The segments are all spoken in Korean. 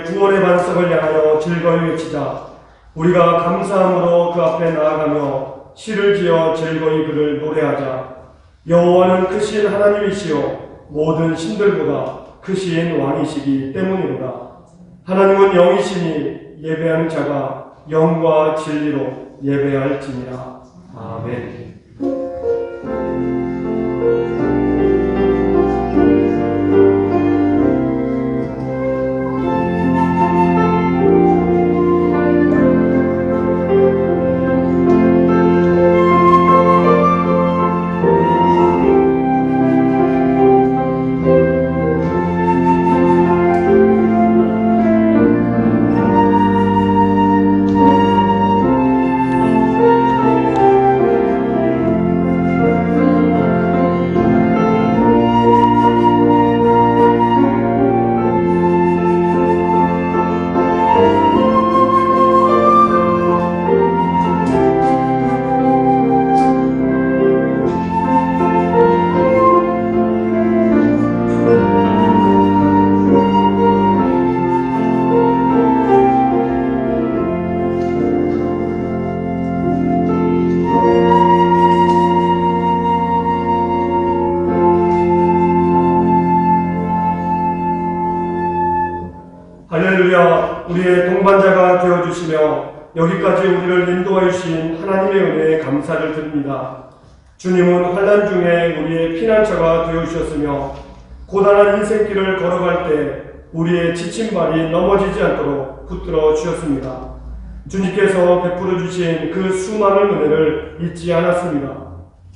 오늘 구원의 반석을 향하여 즐거이 외치자. 우리가 감사함으로 그 앞에 나아가며 시를 지어 즐거이 그를 노래하자. 여호와는 크신 하나님이시요 모든 신들보다 크신 왕이시기 때문이로다. 하나님은 영이시니 예배하는 자가 영과 진리로 예배할지니라. 아멘. 할렐루야. 우리의 동반자가 되어주시며 여기까지 우리를 인도하여 주신 하나님의 은혜에 감사를 드립니다. 주님은 환난 중에 우리의 피난처가 되어주셨으며 고단한 인생길을 걸어갈 때 우리의 지친 발이 넘어지지 않도록 붙들어 주셨습니다. 주님께서 베풀어 주신 그 수많은 은혜를 잊지 않았습니다.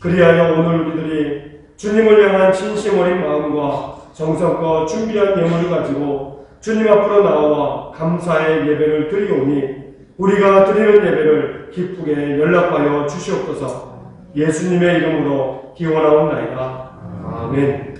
그리하여 오늘 우리들이 주님을 향한 진심 어린 마음과 정성껏 준비한 예물을 가지고 주님 앞으로 나와 감사의 예배를 드리오니 우리가 드리는 예배를 기쁘게 연락하여 주시옵소서. 예수님의 이름으로 기원하옵나이다. 아멘.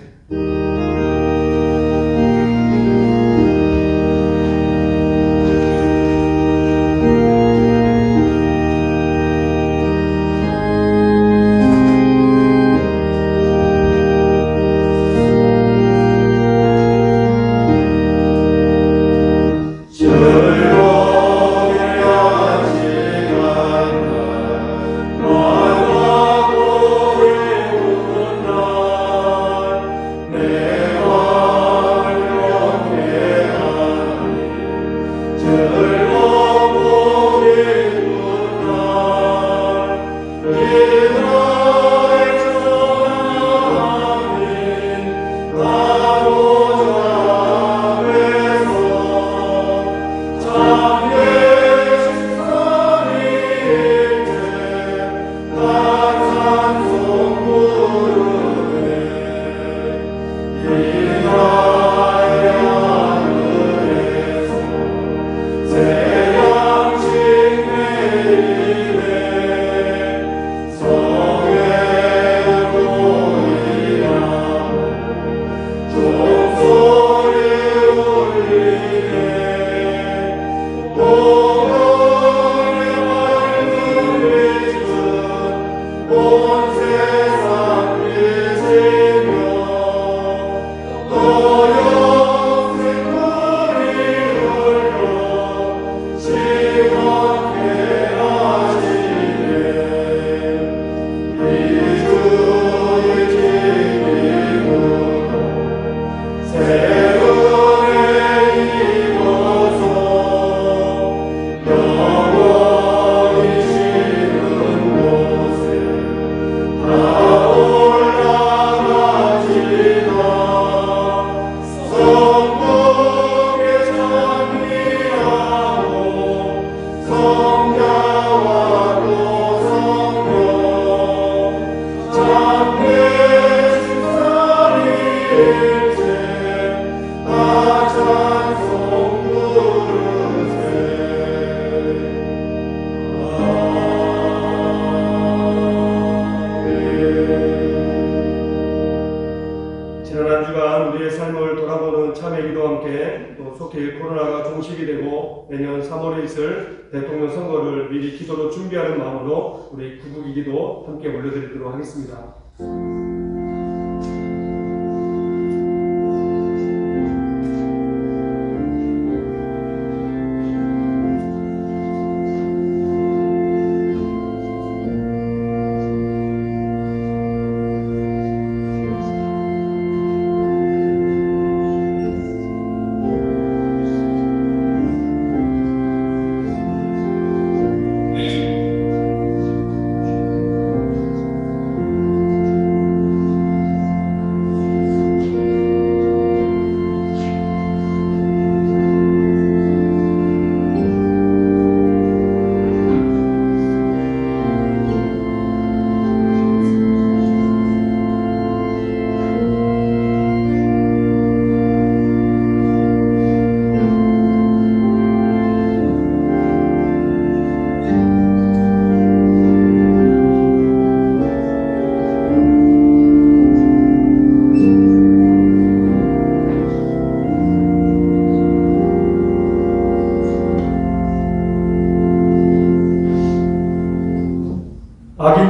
내년 3월에 있을 대통령 선거를 미리 기도로 준비하는 마음으로 우리 구국이 기도 함께 올려드리도록 하겠습니다.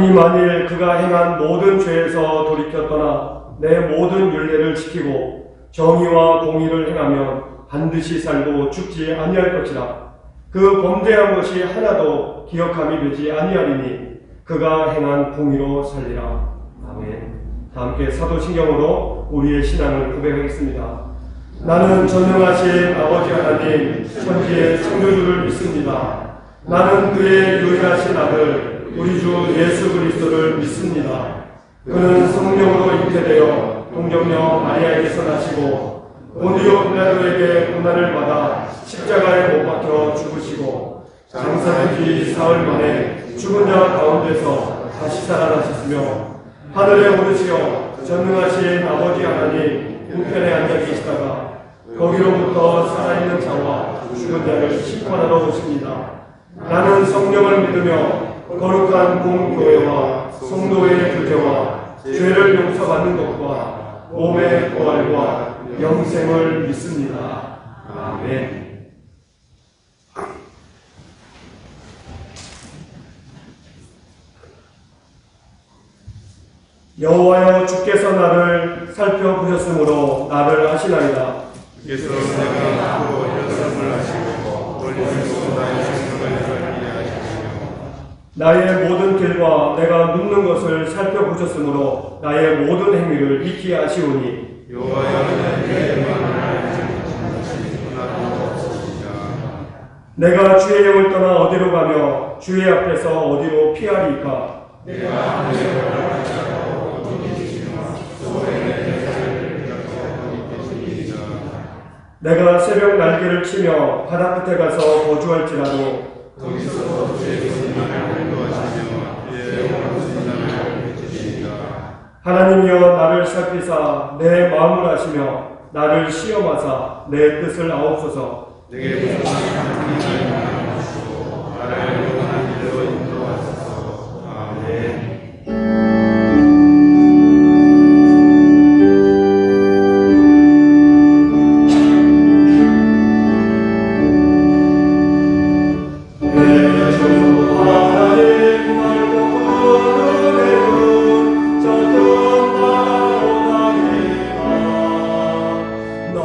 이니 만일 그가 행한 모든 죄에서 돌이켜 떠나 내 모든 율례를 지키고 정의와 공의를 행하면 반드시 살고 죽지 아니할 것이라. 그 범죄한 것이 하나도 기억함이 되지 아니하리니 그가 행한 공의로 살리라. 아멘. 다 함께 사도신경으로 우리의 신앙을 고백하겠습니다. 나는 전능하신 아버지 하나님 천지의 창조주를 믿습니다. 나는 그의 유일하신 아들 우리 주 예수 그리스도를 믿습니다. 그는 성령으로 잉태되어 동정녀 마리아에게서 나시고 본디오 빌라도에게 고난을 받아 십자가에 못 박혀 죽으시고 장사된 지 사흘 만에 죽은 자 가운데서 다시 살아나셨으며 하늘에 오르시어 전능하신 아버지 하나님 우편에 앉아 계시다가 거기로부터 살아있는 자와 죽은 자를 심판하러 오십니다. 나는 성령을 믿으며 거룩한 공교회와 성도의 교제와 죄를 용서받는 것과 몸의 부활과 영생을 믿습니다. 아멘. 여호와여 주께서 나를 살펴보셨으므로 나를 아시나이다. 주께서 내가 앞으로 일어섬을 하시고 올리시고 나의 생명을 살리게 하시며 나의 모든 길과 내가 눕는 것을 살펴보셨으므로 나의 모든 행위를 익히 아시오니 여호와여 내게 만을 알지 하나도 없으시다. 내가 주의 영을 떠나 어디로 가며 주의 앞에서 어디로 피하리이까. 내가 하늘에 올라가고 어디 계시며 소에 내 자리를 비롯하고 어디 계시니까. 내가 새벽 날개를 치며 바다 끝에 가서 거주할지라도 거기서 주의 손만을 인도하시며 예 영원한 신앙을 베푸시니까. 하나님이여 나를 살피사 내 마음을 아시며 나를 시험하사 내 뜻을 아옵소서. 내게 부족한 하나님을 만나시고 나를 영원한 길로 인도하소서. 아멘. 너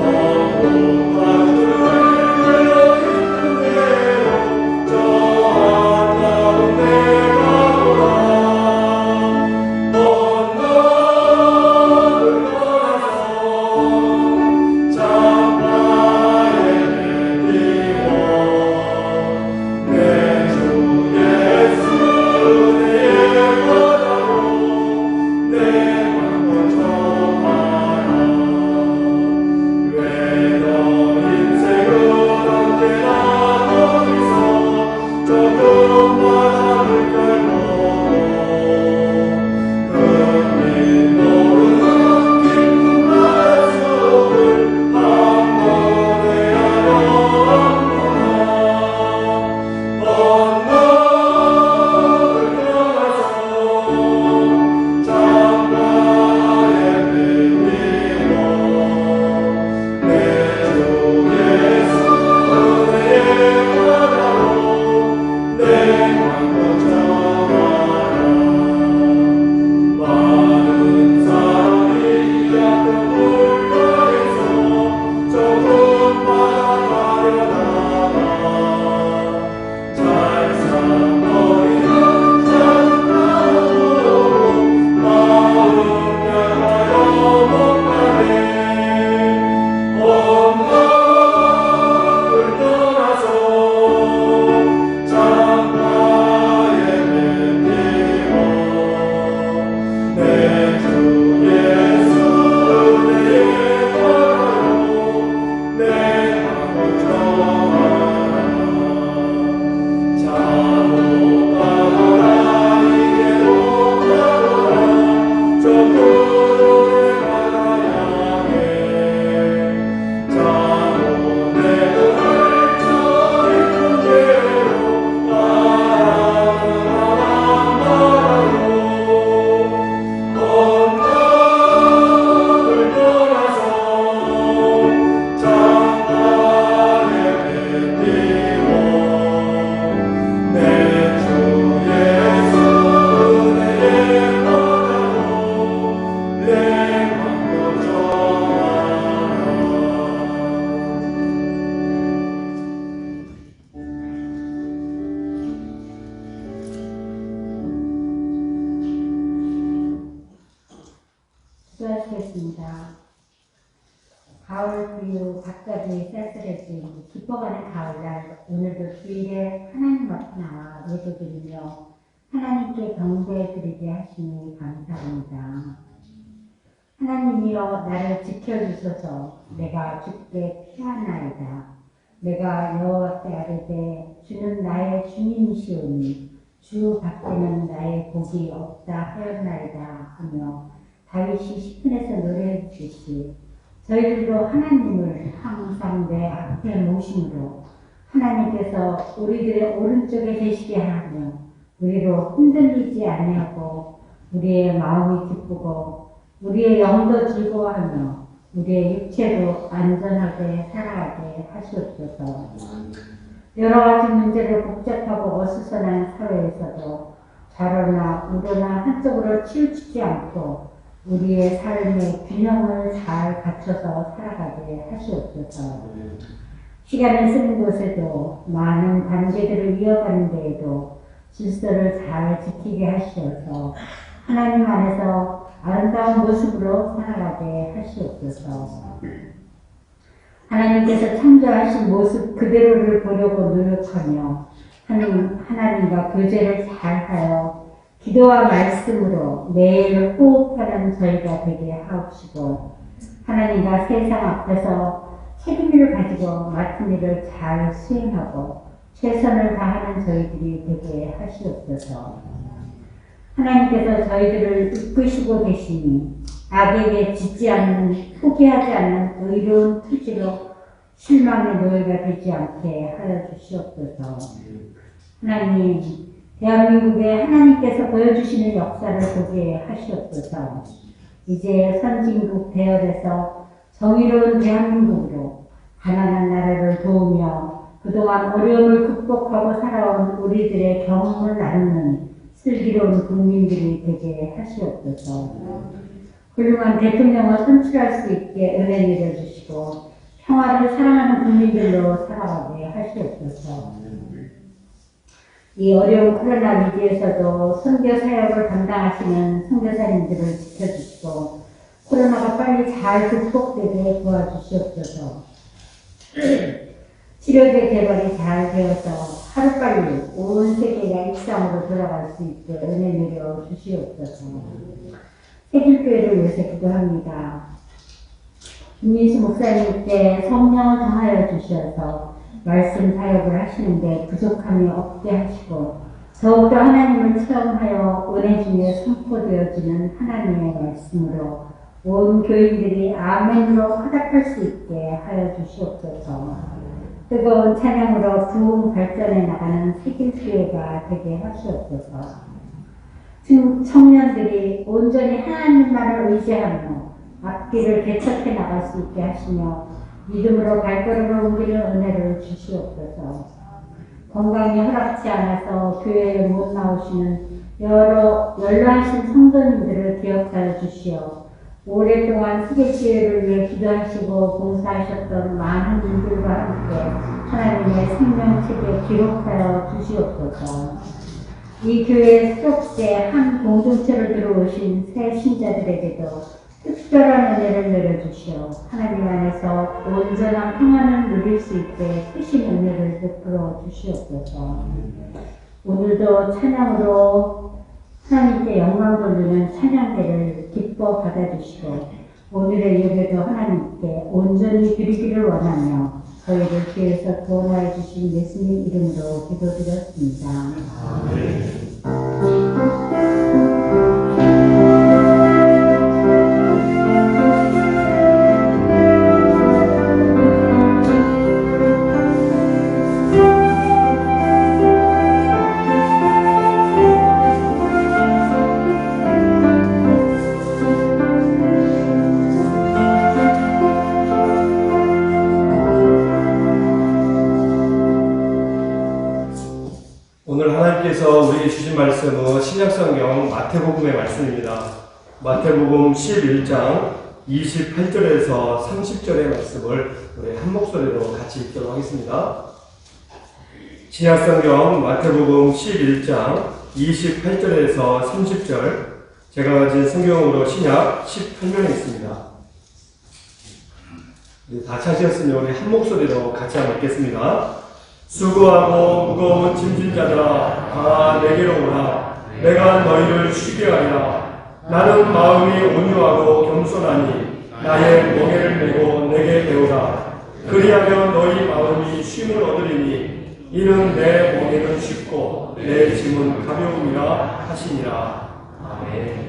기도하겠습니다. 가을 비유 갑자기 쌀쌀해진 깊어가는 가을날 오늘도 주일에 하나님 앞에 나와 예배드리며 하나님께 경배드리게 하시니 감사합니다. 하나님이여 나를 지켜주소서. 내가 주께 피하나이다. 내가 여호와께 아뢰되 주는 나의 주님이시오니 주 밖에는 나의 복이 없다 하였나이다 하며 다윗이 시편에서 노래해 주듯이 저희들도 하나님을 항상 내 앞에 모심으로 하나님께서 우리들의 오른쪽에 계시게 하며 우리로 흔들리지 아니하고 우리의 마음이 기쁘고 우리의 영도 즐거워하며 우리의 육체도 안전하게 살아가게 하시옵소서. 여러 가지 문제를 복잡하고 어수선한 사회에서도 좌로나 우로나 한쪽으로 치우치지 않고 우리의 삶의 균형을 잘 갖춰서 살아가게 하시옵소서. 시간을 쓰는 곳에도 많은 관계들을 이어가는 데에도 질서를 잘 지키게 하시어서 하나님 안에서 아름다운 모습으로 살아가게 하시옵소서. 하나님께서 창조하신 모습 그대로를 보려고 노력하며 하나님과 교제를 잘하여 기도와 말씀으로 매일 호흡하는 저희가 되게 하옵시고 하나님과 세상 앞에서 책임을 가지고 맡은 일을 잘 수행하고 최선을 다하는 저희들이 되게 하시옵소서. 하나님께서 저희들을 이끄시고 계시니 악에게 짓지 않는, 포기하지 않는 의로운 투지로 실망의 노예가 되지 않게 하여 주시옵소서. 하나님, 대한민국에 하나님께서 보여주시는 역사를 보게 하시옵소서. 이제 선진국 대열에서 정의로운 대한민국으로 가난한 나라를 도우며 그동안 어려움을 극복하고 살아온 우리들의 경험을 나누는 슬기로운 국민들이 되게 하시옵소서. 훌륭한 대통령을 선출할 수 있게 은혜 내려주시고 평화를 사랑하는 국민들로 살아가게 하시옵소서. 이 어려운 코로나 위기에서도 선교 사역을 담당하시는 선교사님들을 지켜주시고 코로나가 빨리 잘 극복되게 도와주시옵소서. 치료제 개발이 잘 되어서 하루빨리 온 세계가 일상으로 돌아갈 수 있게 은혜 내려 주시옵소서. 세길교회를 위해서 기도합니다. 김민수 목사님께 성령을 더하여 주셔서 말씀 사역을 하시는데 부족함이 없게 하시고 더욱더 하나님을 체험하여 은혜 중에 선포되어지는 하나님의 말씀으로 온 교인들이 아멘으로 화답할 수 있게 하여 주시옵소서. 뜨거운 찬양으로 부흥 발전해 나가는 세길교회가 되게 하시옵소서. 청년들이 온전히 하나님만을 의지하며 앞길을 개척해 나갈 수 있게 하시며 믿음으로 발걸음을 옮기는 은혜를 주시옵소서. 건강이 허락치 않아서 교회에 못 나오시는 여러 연로하신 성도님들을 기억하여 주시어 오랫동안 세계지혜를 위해 기도하시고 봉사하셨던 많은 분들과 함께 하나님의 생명책에 기록하여 주시옵소서. 이 교회에 수록돼 한 공동체를 들어오신 새 신자들에게도 특별한 은혜를 내려주시어 하나님 안에서 온전한 평안을 누릴 수 있게 크신 은혜를 베풀어 주시옵소서. 오늘도 찬양으로 하나님께 영광 돌리는 찬양대를 기뻐 받아주시고 오늘의 예배도 하나님께 온전히 드리기를 원하며 저희를 뒤에서 도와해 주신 예수님 이름으로 기도드렸습니다. 아멘. 오늘 하나님께서 우리에게 주신 말씀은 신약성경 마태복음의 말씀입니다. 마태복음 11장 28절에서 30절의 말씀을 우리 한 목소리로 같이 읽도록 하겠습니다. 신약성경 마태복음 11장 28절에서 30절, 제가 가진 성경으로 신약 18면에 있습니다. 다 찾으셨으면 우리 한 목소리로 같이 한번 읽겠습니다. 수고하고 무거운 짐진 자들아 다 내게로 오라. 내가 너희를 쉬게 하리라. 나는 마음이 온유하고 겸손하니 나의 멍에를 메고 내게 배우라. 그리하면 너희 마음이 쉼을 얻으리니 이는 내 멍에는 쉽고 내 짐은 가벼움이라 하시니라. 아멘.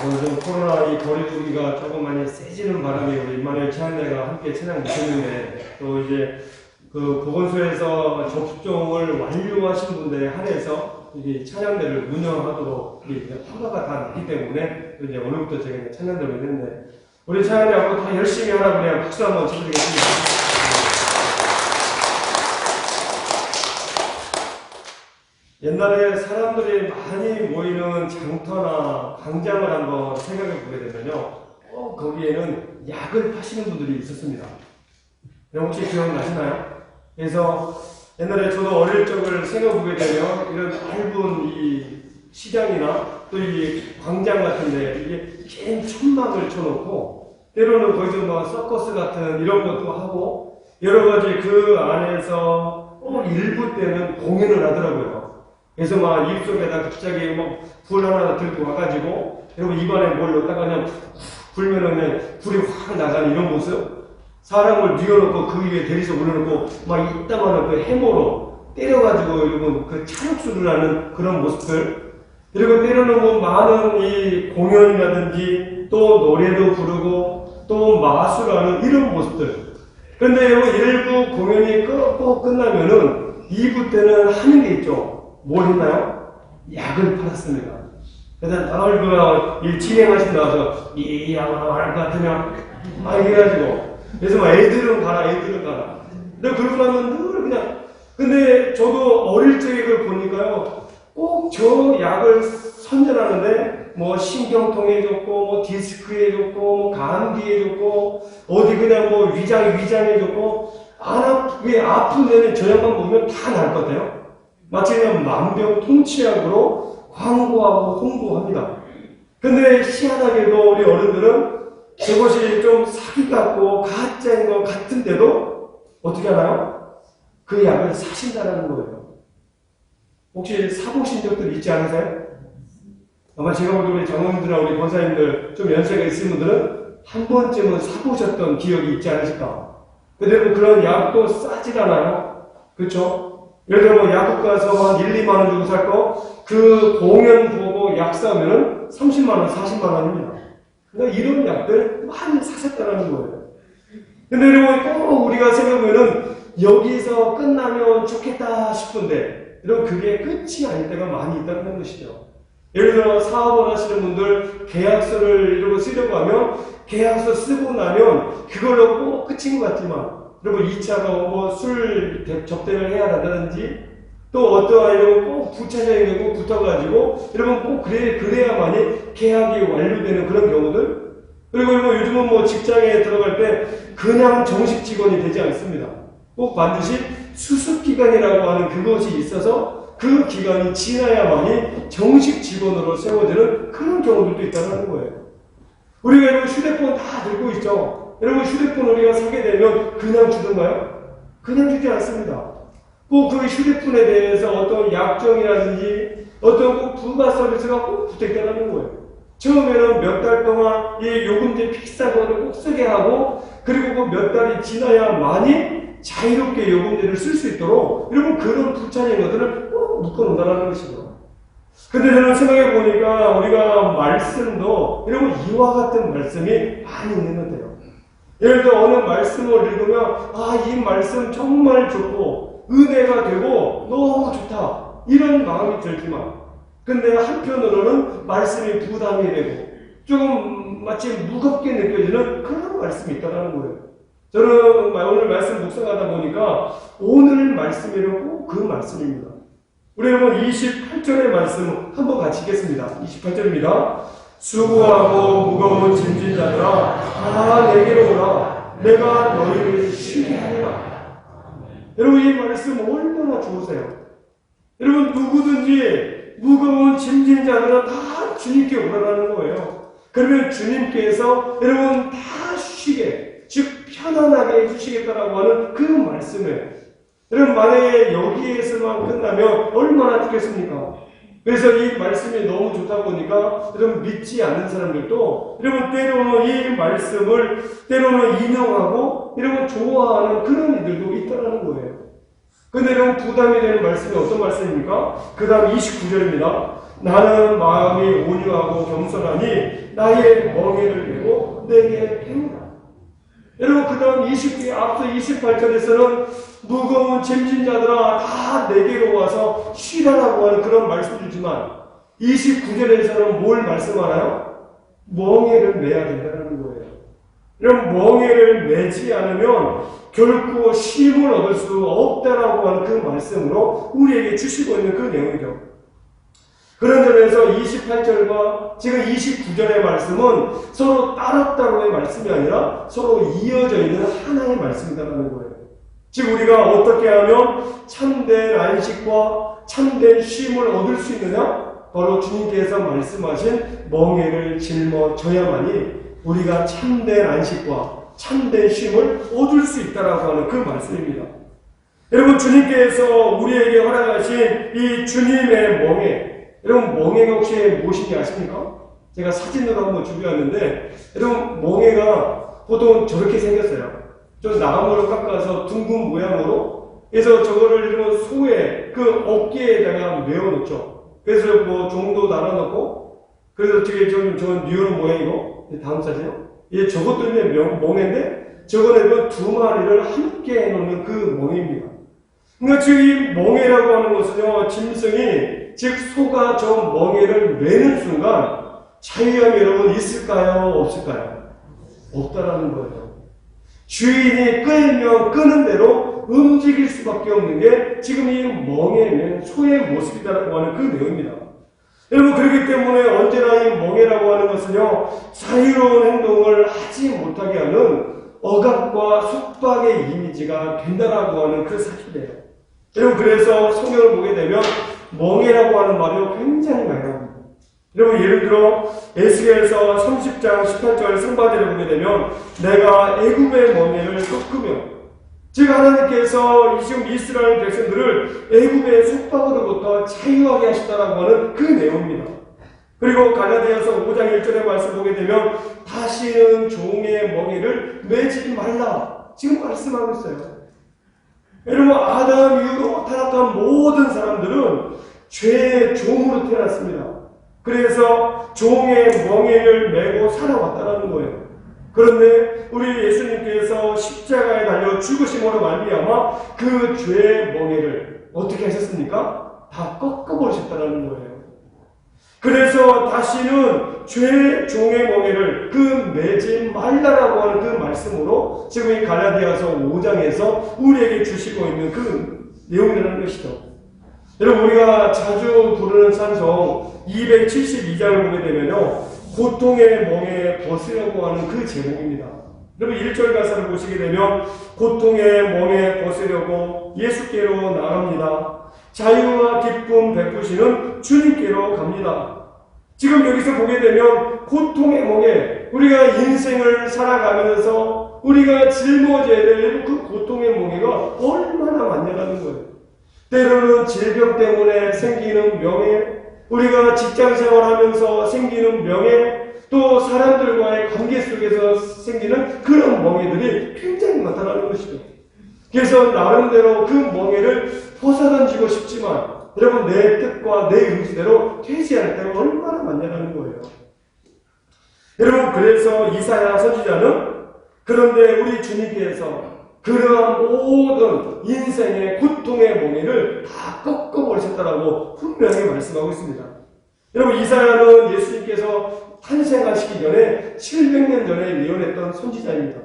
요즘 코로나 이 거리두기가 조금 많이 세지는 바람에 우리 임마누엘 찬양대가 함께 찬양 드렸는데 또 이제 그 보건소에서 접종을 완료하신 분들에 한해서 이게 찬양대를 운영하도록 허가가 다 났기 때문에 이제 오늘부터 제가 찬양대를 했는데 우리 찬양대하고 다 열심히 하라고 그냥 박수 한번 쳐드리겠습니다. 옛날에 사람들이 많이 모이는 장터나 광장을 한번 생각해 보게 되면요, 거기에는 약을 파시는 분들이 있었습니다. 혹시 기억나시나요? 그래서 옛날에 저도 어릴 적을 생각해 보게 되면 이런 얇은 이 시장이나 또 이 광장 같은데 이게 긴 천막을 쳐놓고 때로는 거기서 뭐 서커스 같은 이런 것도 하고 여러 가지 그 안에서 일부 때는 공연을 하더라고요. 그래서 막 입속에다 갑자기 막 불 하나 들고 와가지고 여러분 입안에 뭘 넣다가 그냥 불면은 그냥 불이 확 나가는 이런 모습, 사람을 뉘어놓고 그 위에 대리석 올려놓고 막 이따만한 그 해모로 때려가지고 여러분 그 찰옥수를 하는 그런 모습들, 그리고 때로는 뭐 많은 이 공연이라든지 또 노래도 부르고 또 마술하는 이런 모습들. 그런데 여러분 일부 공연이 꼭 끝나면은 2부 때는 하는 게 있죠. 뭘 했나요? 약을 팔았습니다. 그래서 얼굴 이 진행하신 나와서 이 양으로 할것 같으면 막 이래가지고 그래서 막 애들은 가라 근데 그러고 나면 늘 그냥 근데 저도 어릴 적에 그걸 보니까요 꼭 저 약을 선전하는데 뭐 신경통에 좋고 뭐 디스크에 좋고 뭐 감기에 좋고 어디 그냥 뭐 위장에 좋고 왜 아픈 데는 저 약만 보면 다 나을 것 같아요. 마치 그냥 만병통치약으로 광고하고 홍보합니다. 근데 희한하게도 우리 어른들은 그것이 좀 사기 같고 가짜인 것 같은데도 어떻게 하나요? 그 약을 사신다는 거예요. 혹시 사보신 적들 있지 않으세요? 아마 제가 보기 우리 장로님들이나 우리 권사님들 좀 연세가 있으신 분들은 한 번쯤은 사보셨던 기억이 있지 않으실까? 근데 그런 약도 싸질 않아요. 그렇죠? 예를 들어 뭐 약국 가서 한 1, 2만 원 주고 살 거 그 공연 보고 약 사면은 30만 원, 40만 원입니다. 그러니까 이런 약들 많이 사셨다는 거예요. 근데 여러분 꼭 우리가 생각하면은 여기서 끝나면 좋겠다 싶은데 여러분 그게 끝이 아닐 때가 많이 있다는 것이죠. 예를 들어 사업을 하시는 분들 계약서를 이러고 쓰려고 하면 계약서 쓰고 나면 그걸로 꼭 끝인 것 같지만 여러분 2차로 뭐 술 접대를 해야 한다든지 또 어떠한 이런 꼭 부차적인 거 붙어가지고 여러분 꼭 그래야만이 계약이 완료되는 그런 경우들 그리고 뭐 요즘은 뭐 직장에 들어갈 때 그냥 정식 직원이 되지 않습니다. 꼭 반드시 수습기간이라고 하는 그것이 있어서 그 기간이 지나야만이 정식 직원으로 세워지는 그런 경우들도 있다는 거예요. 우리가 여러분 휴대폰 다 들고 있죠. 여러분 휴대폰 우리가 사게 되면 그냥 주던가요? 그냥 주지 않습니다. 꼭 그 휴대폰에 대해서 어떤 약정이라든지 어떤 꼭 부가 서비스가 꼭 붙어 있다는 거예요. 처음에는 몇 달 동안 이 요금제 비싼 거를 꼭 쓰게 하고 그리고 그 몇 달이 지나야만이 자유롭게 요금제를 쓸 수 있도록 여러분 그런 부차적인 것들을 꼭 묶어놓는다는 것이죠. 근데 저는 생각해 보니까 우리가 말씀도 여러분 이와 같은 말씀이 많이 있는 것 같아요. 예를 들어 어느 말씀을 읽으면 이 말씀 정말 좋고 은혜가 되고 너무 좋다 이런 마음이 들지만 근데 한편으로는 말씀이 부담이 되고 조금 마치 무겁게 느껴지는 그런 말씀이 있다는 거예요. 저는 오늘 말씀 묵상하다 보니까 오늘 말씀이라고 그 말씀입니다. 우리 여러분 28절의 말씀 한번 같이 읽겠습니다. 28절입니다. 수고하고 무거운 짐진 자들아 다 내게로 오라 내가 너희를 쉬게 하리라. 여러분 이 말씀 얼마나 좋으세요? 여러분 누구든지 무거운 짐진 자들은 다 주님께 오라라는 거예요. 그러면 주님께서 여러분 다 쉬게 즉 편안하게 해주시겠다라고 하는 그 말씀을 여러분 만약에 여기에서만 끝나면 얼마나 좋겠습니까? 그래서 이 말씀이 너무 좋다 보니까 여러분 믿지 않는 사람들도 여러분 때로는 이 말씀을 때로는 인용하고 여러분 좋아하는 그런 이들도 있다는 거예요. 근데 여러분 부담이 되는 말씀이 어떤 말씀입니까? 그 다음 29절입니다. 나는 마음이 온유하고 겸손하니 나의 멍에를 메고 내게 배우라. 여러분 그 다음 앞서 28절에서는 무거운 짐진 자들아 다 내게로 와서 쉬라라고 하는 그런 말씀이지만 29절에서는 뭘 말씀하나요? 멍에를 매야 된다는 거예요. 여러분 멍에를 매지 않으면 결코 쉼을 얻을 수 없다라고 하는 그 말씀으로 우리에게 주시고 있는 그 내용이죠. 그런 점에서 28절과 지금 29절의 말씀은 서로 따로따로의 말씀이 아니라 서로 이어져 있는 하나의 말씀이라는 거예요. 즉 우리가 어떻게 하면 참된 안식과 참된 쉼을 얻을 수 있느냐? 바로 주님께서 말씀하신 멍에를 짊어져야만이 우리가 참된 안식과 참된 쉼을 얻을 수 있다라고 하는 그 말씀입니다. 여러분 주님께서 우리에게 허락하신 이 주님의 멍에 여러분 멍에가 혹시 무엇인지 아십니까? 제가 사진으로 한번 준비했는데 여러분 멍에가 보통 저렇게 생겼어요. 좀 나무를 깎아서 둥근 모양으로 그래서 저거를 이런 소의 그 어깨에다가 메어놓죠. 그래서 뭐 종도 달아놓고 그래서 저게 저건 뉴런 모양이고 다음 사진요. 예, 저것도 이제 멍에인데 저거는 두 마리를 함께 해놓는 그 멍에입니다. 그러니까 지금 이 멍에라고 하는 것은요 짐승이 즉 소가 저 멍에를 매는 순간 자유함이 여러분 있을까요? 없을까요? 없다라는 거예요. 주인이 끌면 끄는 대로 움직일 수밖에 없는 게 지금 이 멍에는 소의 모습이라고 하는 그 내용입니다. 여러분, 그렇기 때문에 언제나 이 멍에라고 하는 것은요, 자유로운 행동을 하지 못하게 하는 억압과 속박의 이미지가 된다라고 하는 그 사실이에요. 여러분, 그래서 성경을 보게 되면 멍에라고 하는 말이 굉장히 많이 나옵니다. 여러분, 예를 들어 에스겔서 30장 18절 상반절을 보게 되면 내가 애굽의 멍에를 꺾으며, 즉 하나님께서 지금 이스라엘 백성들을 애굽의 속박으로부터 자유하게 하셨다라고 하는 그 내용입니다. 그리고 갈라디아서 5장 1절의 말씀 보게 되면 다시는 종의 멍에를 매지 말라 지금 말씀하고 있어요. 여러분, 아담 이후로 타락한 모든 사람들은 죄의 종으로 태어났습니다. 그래서 종의 멍에를 메고 살아왔다는 거예요. 그런데 우리 예수님께서 십자가에 달려 죽으심으로 말미암아 그 죄의 멍에를 어떻게 하셨습니까? 다 꺾어버리셨다는 거예요. 그래서 다시는 죄의 종의 멍에를 그 매지 말라라고 하는 그 말씀으로 지금 이 갈라디아서 5장에서 우리에게 주시고 있는 그 내용이라는 것이죠. 여러분, 우리가 자주 부르는 찬송 272장을 보게 되면요, 고통의 멍에 벗으려고 하는 그 제목입니다. 여러분, 1절 가사를 보시게 되면 고통의 멍에 벗으려고 예수께로 나갑니다. 자유와 기쁨 베푸시는 주님께로 갑니다. 지금 여기서 보게 되면 고통의 멍에, 우리가 인생을 살아가면서 우리가 짊어져야 될 그 고통의 멍에가 얼마나 많냐는 거예요. 때로는 질병 때문에 생기는 명예, 우리가 직장 생활하면서 생기는 명예, 또 사람들과의 관계 속에서 생기는 그런 멍에들이 굉장히 많다는 것이죠. 그래서 나름대로 그 멍에를 벗어던지고 싶지만 여러분, 내 뜻과 내 의지대로 되지 않을 때가 얼마나 많냐는 거예요. 여러분, 그래서 이사야 선지자는 그런데 우리 주님께서 그러한 모든 인생의 고통의 멍에를 다 꺾어버리셨다라고 분명히 말씀하고 있습니다. 여러분, 이사야는 예수님께서 탄생하시기 전에 700년 전에 예언했던 선지자입니다.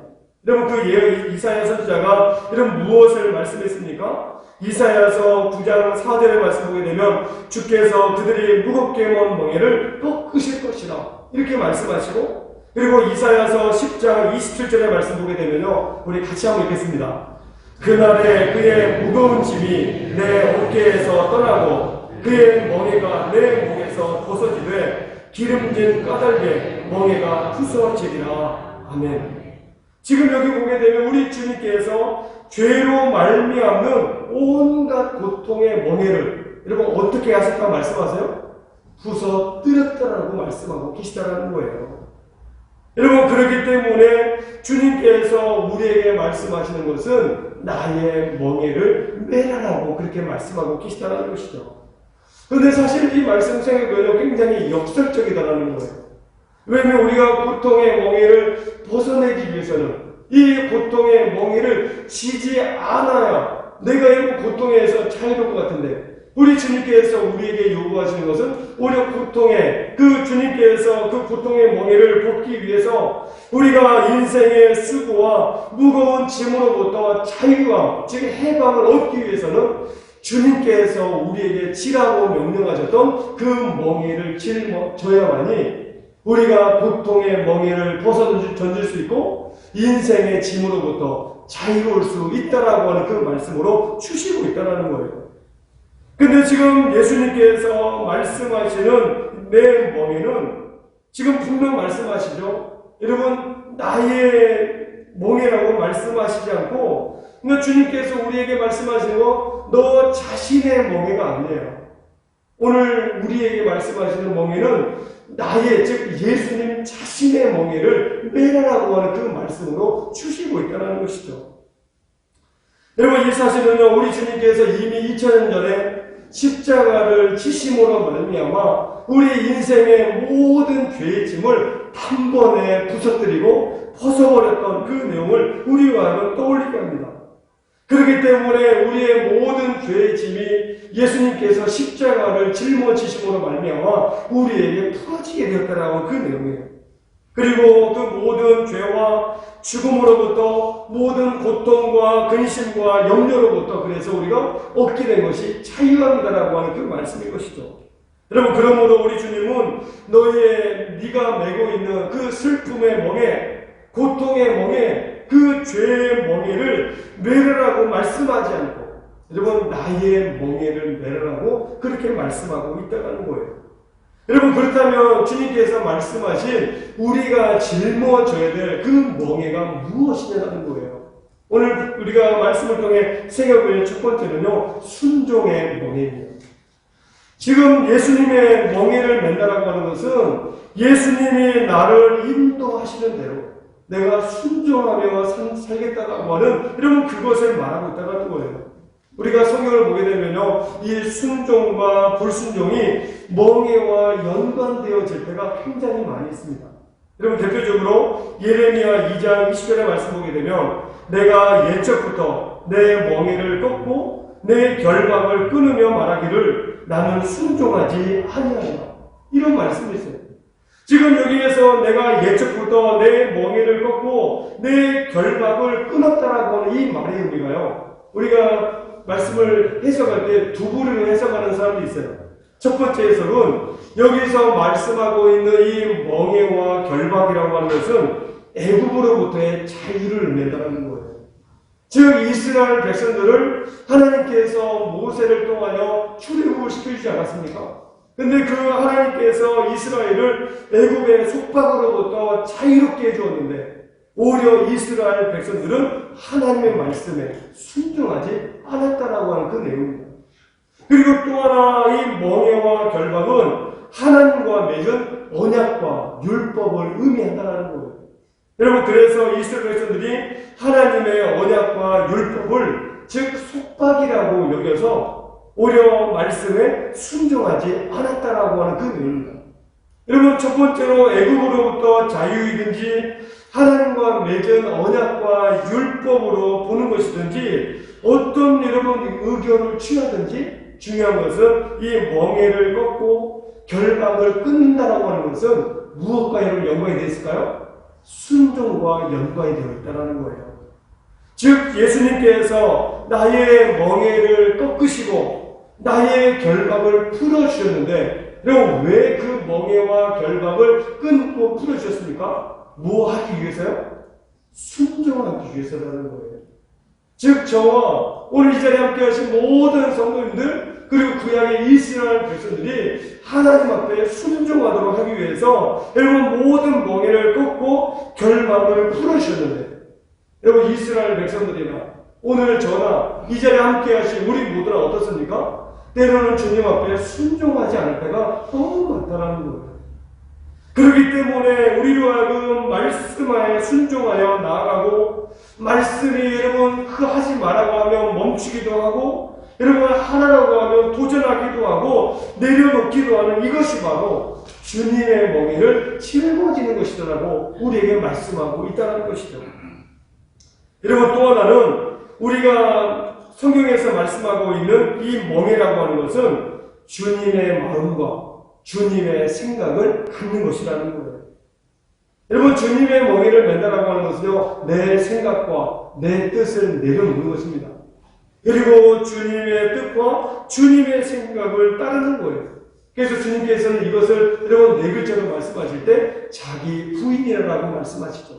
여러분, 그 이사야 선지자가 이런 무엇을 말씀했습니까? 이사야서 9장 4절의 말씀 보게 되면 주께서 그들이 무겁게 먼 멍에를 꺾으실 것이라 이렇게 말씀하시고, 그리고 이사야서 10장 27절의 말씀 보게 되면요, 우리 같이 한번 읽겠습니다. 그날에 그의 무거운 짐이 내 어깨에서 떠나고 그의 멍에가 내 목에서 벗어지되 기름진 까닭에 멍에가 부서지리라. 아멘. 지금 여기 보게 되면 우리 주님께서 죄로 말미암는 온갖 고통의 멍에를 여러분 어떻게 하셨다 말씀하세요? 부서뜨렸다라고 말씀하고 계시다라는 거예요. 여러분, 그렇기 때문에 주님께서 우리에게 말씀하시는 것은 나의 멍에를 매라라고 그렇게 말씀하고 계시다는 것이죠. 그런데 사실 이 말씀 생각보다 굉장히 역설적이다라는 거예요. 왜냐하면 우리가 고통의 멍에를 벗어내기 위해서는 이 고통의 멍에를 지지 않아야 내가 이 고통에서 자유로울 것 같은데, 우리 주님께서 우리에게 요구하시는 것은 오히려 고통의 그 주님께서 그 고통의 멍에를 벗기 위해서 우리가 인생의 수고와 무거운 짐으로부터 자유함, 즉 해방을 얻기 위해서는 주님께서 우리에게 지라고 명령하셨던 그 멍에를 짊어져야만이 우리가 고통의 멍에를 벗어던질 수 있고 인생의 짐으로부터 자유로울 수 있다라고 하는 그 말씀으로 주시고 있다는 거예요. 근데 지금 예수님께서 말씀하시는 내 멍에는 지금 분명 말씀하시죠. 여러분, 나의 멍에라고 말씀하시지 않고, 근데 주님께서 우리에게 말씀하시는 거 너 자신의 멍에가 아니에요. 오늘 우리에게 말씀하시는 멍에는 나의, 즉 예수님 자신의 멍에를 매라라고 하는 그 말씀으로 주시고 있다는 것이죠. 여러분, 이 사실은요, 우리 주님께서 이미 2000년 전에 십자가를 지심으로 말미암아 우리 인생의 모든 죄의 짐을 단번에 부서뜨리고 벗어버렸던 그 내용을 우리와 하여금 떠올리게 합니다. 그렇기 때문에 우리의 모든 죄의 짐이 예수님께서 십자가를 짊어지심으로 말미암아 우리에게 풀어지게 되었다라고 그 내용이에요. 그리고 그 모든 죄와 죽음으로부터 모든 고통과 근심과 염려로부터 그래서 우리가 얻게 된 것이 자유함이다라고 하는 그 말씀인 것이죠. 여러분, 그러므로 우리 주님은 네가 메고 있는 그 슬픔의 멍에, 고통의 멍에, 그 죄의 멍에를 메르라고 말씀하지 않고, 여러분, 나의 멍에를 메르라고 그렇게 말씀하고 있다는 거예요. 여러분, 그렇다면 주님께서 말씀하신 우리가 짊어져야 될 그 멍에가 무엇이냐는 거예요. 오늘 우리가 말씀을 통해 생각해볼 첫 번째는요, 순종의 멍에입니다. 지금 예수님의 멍에를 맨다라고 하는 것은 예수님이 나를 인도하시는 대로 내가 순종하며 살겠다라고 하는, 여러분, 그것을 말하고 있다는 거예요. 우리가 성경을 보게 되면요, 이 순종과 불순종이 멍에와 연관되어질 때가 굉장히 많이 있습니다. 여러분, 대표적으로 예레미야 2장 20절의 말씀 보게 되면 내가 옛적부터 내 멍에를 꺾고 내 결박을 끊으며 말하기를 나는 순종하지 아니하리라, 이런 말씀이 있어요. 지금 여기에서 내가 옛적부터 내 멍에를 꺾고 내 결박을 끊었다라고 하는 이 말의 의미가요, 우리가 말씀을 해석할 때 두 부류로 해석하는 사람도 있어요. 첫 번째 해석은 여기서 말씀하고 있는 이 멍에와 결박이라고 하는 것은 애굽으로부터의 자유를 의미한다는 거예요. 즉 이스라엘 백성들을 하나님께서 모세를 통하여 출애굽을 시켜주지 않았습니까? 근데 그 하나님께서 이스라엘을 애굽의 속박으로부터 자유롭게 해주었는데 오히려 이스라엘 백성들은 하나님의 말씀에 순종하지 않았다라고 하는 그 내용입니다. 그리고 또 하나, 이 멍에와 결박은 하나님과 맺은 언약과 율법을 의미한다는 거예요. 여러분, 그래서 이스라엘 백성들이 하나님의 언약과 율법을 즉 속박이라고 여겨서 오히려 말씀에 순종하지 않았다라고 하는 그 내용입니다. 여러분, 첫 번째로 애굽으로부터 자유이든지 하나님과 맺은 언약과 율법으로 보는 것이든지 어떤 여러분 의견을 취하든지 중요한 것은 이 멍에를 꺾고 결박을 끊는다라고 하는 것은 무엇과 여러분 연관이 되어 있을까요? 순종과 연관이 되어 있다는 거예요. 즉 예수님께서 나의 멍에를 꺾으시고 나의 결박을 풀어주셨는데, 그럼 왜 그 멍에와 결박을 끊고 풀어주셨습니까? 뭐 하기 위해서요? 순종하기 위해서라는 거예요. 즉 저와 오늘 이 자리에 함께 하신 모든 성도님들, 그리고 구약의 이스라엘 백성들이 하나님 앞에 순종하도록 하기 위해서 여러분 모든 멍에를 꺾고 결박을 풀어주셨는데, 여러분 이스라엘 백성들이나 오늘 저나 이 자리에 함께 하신 우리 모두는 어떻습니까? 때로는 주님 앞에 순종하지 않을 때가 너무 많다는 거예요. 그렇기 때문에 우리로 하여금 말씀하에 순종하여 나아가고, 말씀이 여러분 그 하지 말라고 하면 멈추기도 하고, 여러분 하라고 하면 도전하기도 하고 내려놓기도 하는 이것이 바로 주님의 멍에를 짊어지는 것이더라고 우리에게 말씀하고 있다는 것이죠. 여러분, 또 하나는 우리가 성경에서 말씀하고 있는 이 멍에라고 하는 것은 주님의 마음과 주님의 생각을 갖는 것이라는 거예요. 여러분, 주님의 멍에를 맨다라고 하는 것은요, 내 생각과 내 뜻을 내려놓는 것입니다. 그리고 주님의 뜻과 주님의 생각을 따르는 거예요. 그래서 주님께서는 이것을 여러분 네 글자로 말씀하실 때 자기 부인이라고 말씀하시죠.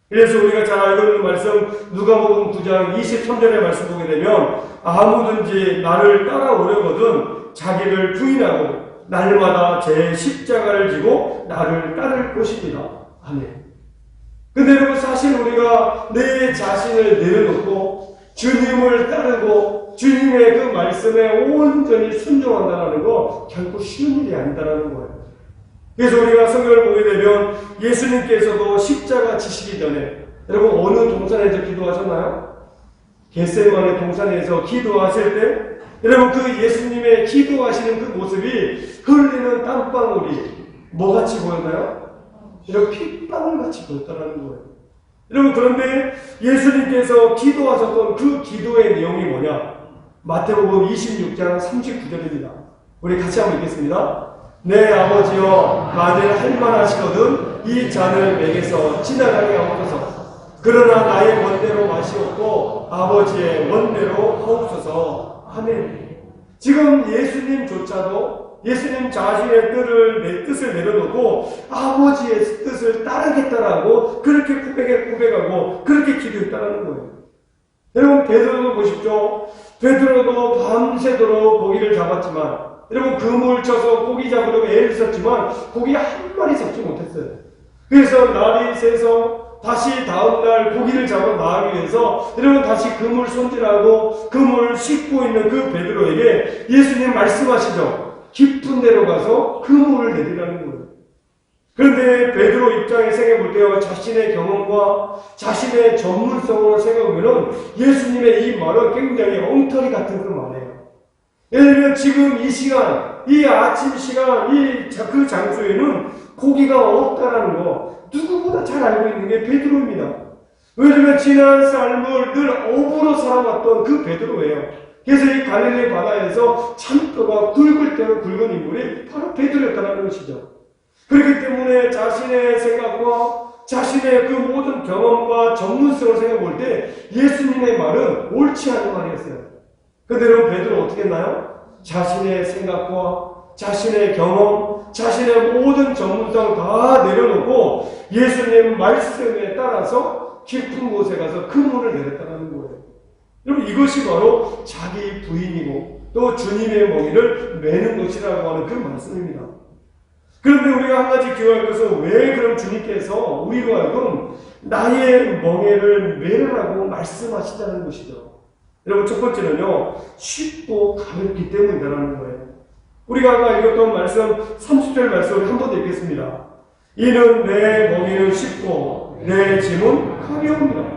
그래서 우리가 잘 알고 있는 말씀 누가복음 9장 23절의 말씀 보게 되면 아무든지 나를 따라오려거든 자기를 부인하고 날마다 제 십자가를 지고 나를 따를 것입니다. 아멘. 근데 여러분, 사실 우리가 내 자신을 내려놓고 주님을 따르고 주님의 그 말씀에 온전히 순종한다는 거 결코 쉬운 일이 아니다라는 거예요. 그래서 우리가 성경을 보게 되면 예수님께서도 십자가 지시기 전에 여러분 어느 동산에서 기도하셨나요? 겟세마네 동산에서 기도하실 때 여러분 그 예수님의 기도하시는 그 모습이 흘리는 땀방울이 뭐같이 보였나요? 이렇게 핏방울 같이 보였다는 거예요. 여러분, 그런데 예수님께서 기도하셨던 그 기도의 내용이 뭐냐? 마태복음 26장 39절입니다. 우리 같이 한번 읽겠습니다. 내 아버지여, 만일 할만하시거든 이 잔을 내게서 지나가게 하옵소서. 그러나 나의 원대로 마시옵고 아버지의 원대로 하옵소서. 아멘. 지금 예수님조차도 예수님 자신의 뜻을 내려놓고 아버지의 뜻을 따르겠다라고 그렇게 고백하고 그렇게 기도했다는 거예요. 여러분, 베드로도 보십시오. 베드로도 밤새도록 고기를 잡았지만, 여러분, 그물 쳐서 고기 잡으려고 애를 썼지만 고기 한 마리 잡지 못했어요. 그래서 날이 새서 다시 다음날 고기를 잡아 나가기 위해서 여러분 다시 그물 손질하고 그물 씻고 있는 그 베드로에게 예수님 말씀하시죠. 깊은 데로 가서 그물을 내리라는 거예요. 그런데 베드로 입장에 생각해 볼 때요, 자신의 경험과 자신의 전문성으로 생각하면 예수님의 이 말은 굉장히 엉터리 같은 그 말이에요. 예를 들면 지금 이 시간, 이 아침 시간, 그 장소에는 고기가 없다라는 거 누구보다 잘 알고 있는 게 베드로입니다. 왜냐면 지난 삶을 늘 어부로 살아왔던 그 베드로예요. 그래서 이 갈릴리 바다에서 참뼈가 굵을 대로 굵은 인물이 바로 베드로였다는 것이죠. 그렇기 때문에 자신의 생각과 자신의 그 모든 경험과 전문성을 생각해 볼 때 예수님의 말은 옳지 않은 말이었어요. 그런데 여러분, 베드로 어떻게 했나요? 자신의 생각과 자신의 경험, 자신의 모든 전문성 다 내려놓고 예수님 말씀에 따라서 깊은 곳에 가서 그물을 내렸다는 거예요. 여러분, 이것이 바로 자기 부인이고 또 주님의 멍에를 매는 것이라고 하는 그 말씀입니다. 그런데 우리가 한 가지 기억할 것은 왜 그럼 주님께서 우리로 하여금 나의 멍에를 매라라고 말씀하신다는 것이죠. 여러분, 첫 번째는요, 쉽고 가볍기 때문이라는 거예요. 우리가 아까 읽었던 말씀 30절 말씀을 한 번 더 읽겠습니다. 이는 내 멍에는 쉽고 내 짐은 가벼웁니다.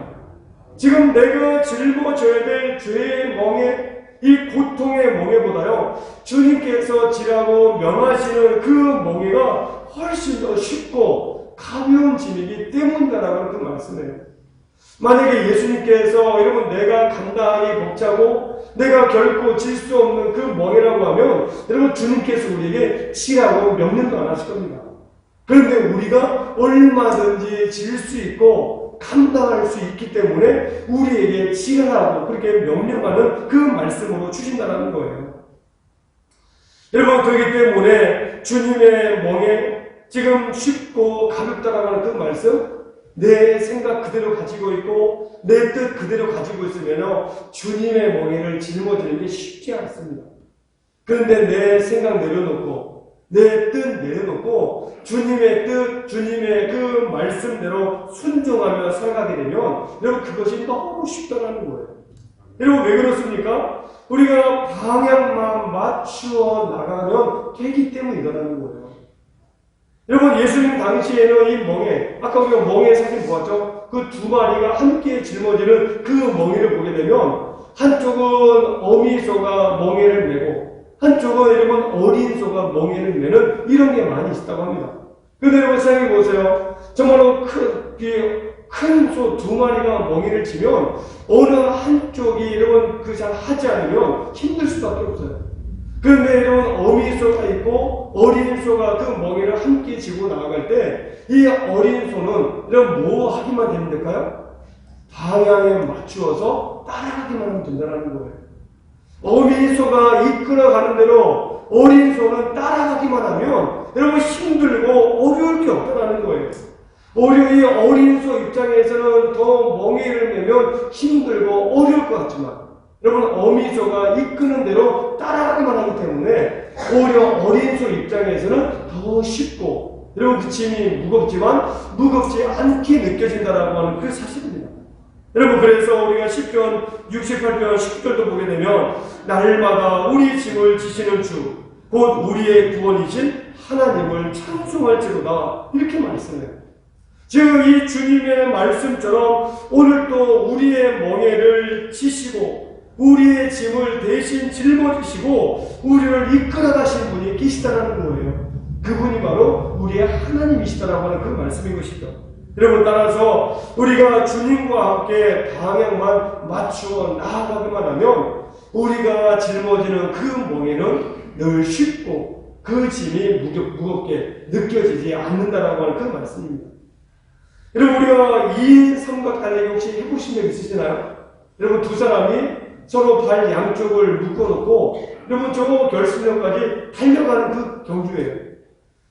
지금 내가 짊어져야 될 죄의 멍에, 이 고통의 멍에보다요, 주님께서 지라고 명하시는 그 멍에가 훨씬 더 쉽고 가벼운 짐이기 때문이다라는 그 말씀이에요. 만약에 예수님께서 여러분 내가 감당하기 벅차고 내가 결코 질 수 없는 그 멍에라고 하면 여러분 주님께서 우리에게 지라고 명령도 안 하실 겁니다. 그런데 우리가 얼마든지 질 수 있고 감당할 수 있기 때문에 우리에게 지라고 그렇게 명령하는 그 말씀으로 주신다는 거예요. 여러분, 그렇기 때문에 주님의 멍에 지금 쉽고 가볍다라고 하는 그 말씀, 내 생각 그대로 가지고 있고 내 뜻 그대로 가지고 있으면 주님의 멍에를 짊어지는 게 쉽지 않습니다. 그런데 내 생각 내려놓고 내 뜻 내려놓고 주님의 뜻, 주님의 그 말씀대로 순종하며 살아가게 되면 여러분 그것이 너무 쉽다라는 거예요. 여러분, 왜 그렇습니까? 우리가 방향만 맞추어 나가면 되기 때문이라는 거예요. 여러분, 예수님 당시에는 이 멍에, 아까 우리가 멍에 사진 보았죠? 그 두 마리가 함께 짊어지는 그 멍에를 보게 되면 한쪽은 어미소가 멍에를 메고 한쪽은 여러분 어린 소가 멍에를 메는 이런 게 많이 있다고 합니다. 그런데 여러분 생각해 보세요. 정말로 큰 소 두 마리가 멍에를 치면 어느 한쪽이 여러분 그 잘 하지 않으면 힘들 수밖에 없어요. 그런데 여러분 어미소가 있고 어린 소가 그 멍에를 함께 지고 나아갈 때 이 어린 소는 여러분 뭐 하기만 되면 될까요? 방향에 맞추어서 따라가기만 하면 된다는 거예요. 어미소가 이끌어가는 대로 어린 소는 따라가기만 하면 여러분 힘들고 어려울 게 없다는 거예요. 오히려 이 어린 소 입장에서는 더 멍에를 매면 힘들고 어려울 것 같지만 여러분 어미소가 이끄는 대로 따라가기만 하기 때문에 오히려 어린 소 입장에서는 더 쉽고 여러분 그 짐이 무겁지만 무겁지 않게 느껴진다라고 하는 그 사실입니다. 여러분 그래서 우리가 시편 68편 10절도 보게 되면 날마다 우리 짐을 지시는 주 곧 우리의 구원이신 하나님을 찬송할지로다 이렇게 말씀해요. 지금 이 주님의 말씀처럼 오늘도 우리의 멍에를 지시고 우리의 짐을 대신 짊어지시고 우리를 이끌어 가신 분이 계시다는 거예요. 그분이 바로 우리의 하나님이시다라고 하는 그 말씀인 것이죠. 여러분, 따라서 우리가 주님과 함께 방향만 맞추어 나아가기만 하면 우리가 짊어지는 그 멍에는 늘 쉽고 그 짐이 무겁게 느껴지지 않는다라고 하는 그 말씀입니다. 여러분, 우리가 2인 삼각 달리기 혹시 해보신 적 있으시나요? 여러분, 두 사람이 서로 발 양쪽을 묶어놓고 여러분 저 결승전까지 달려가는 그 경주예요.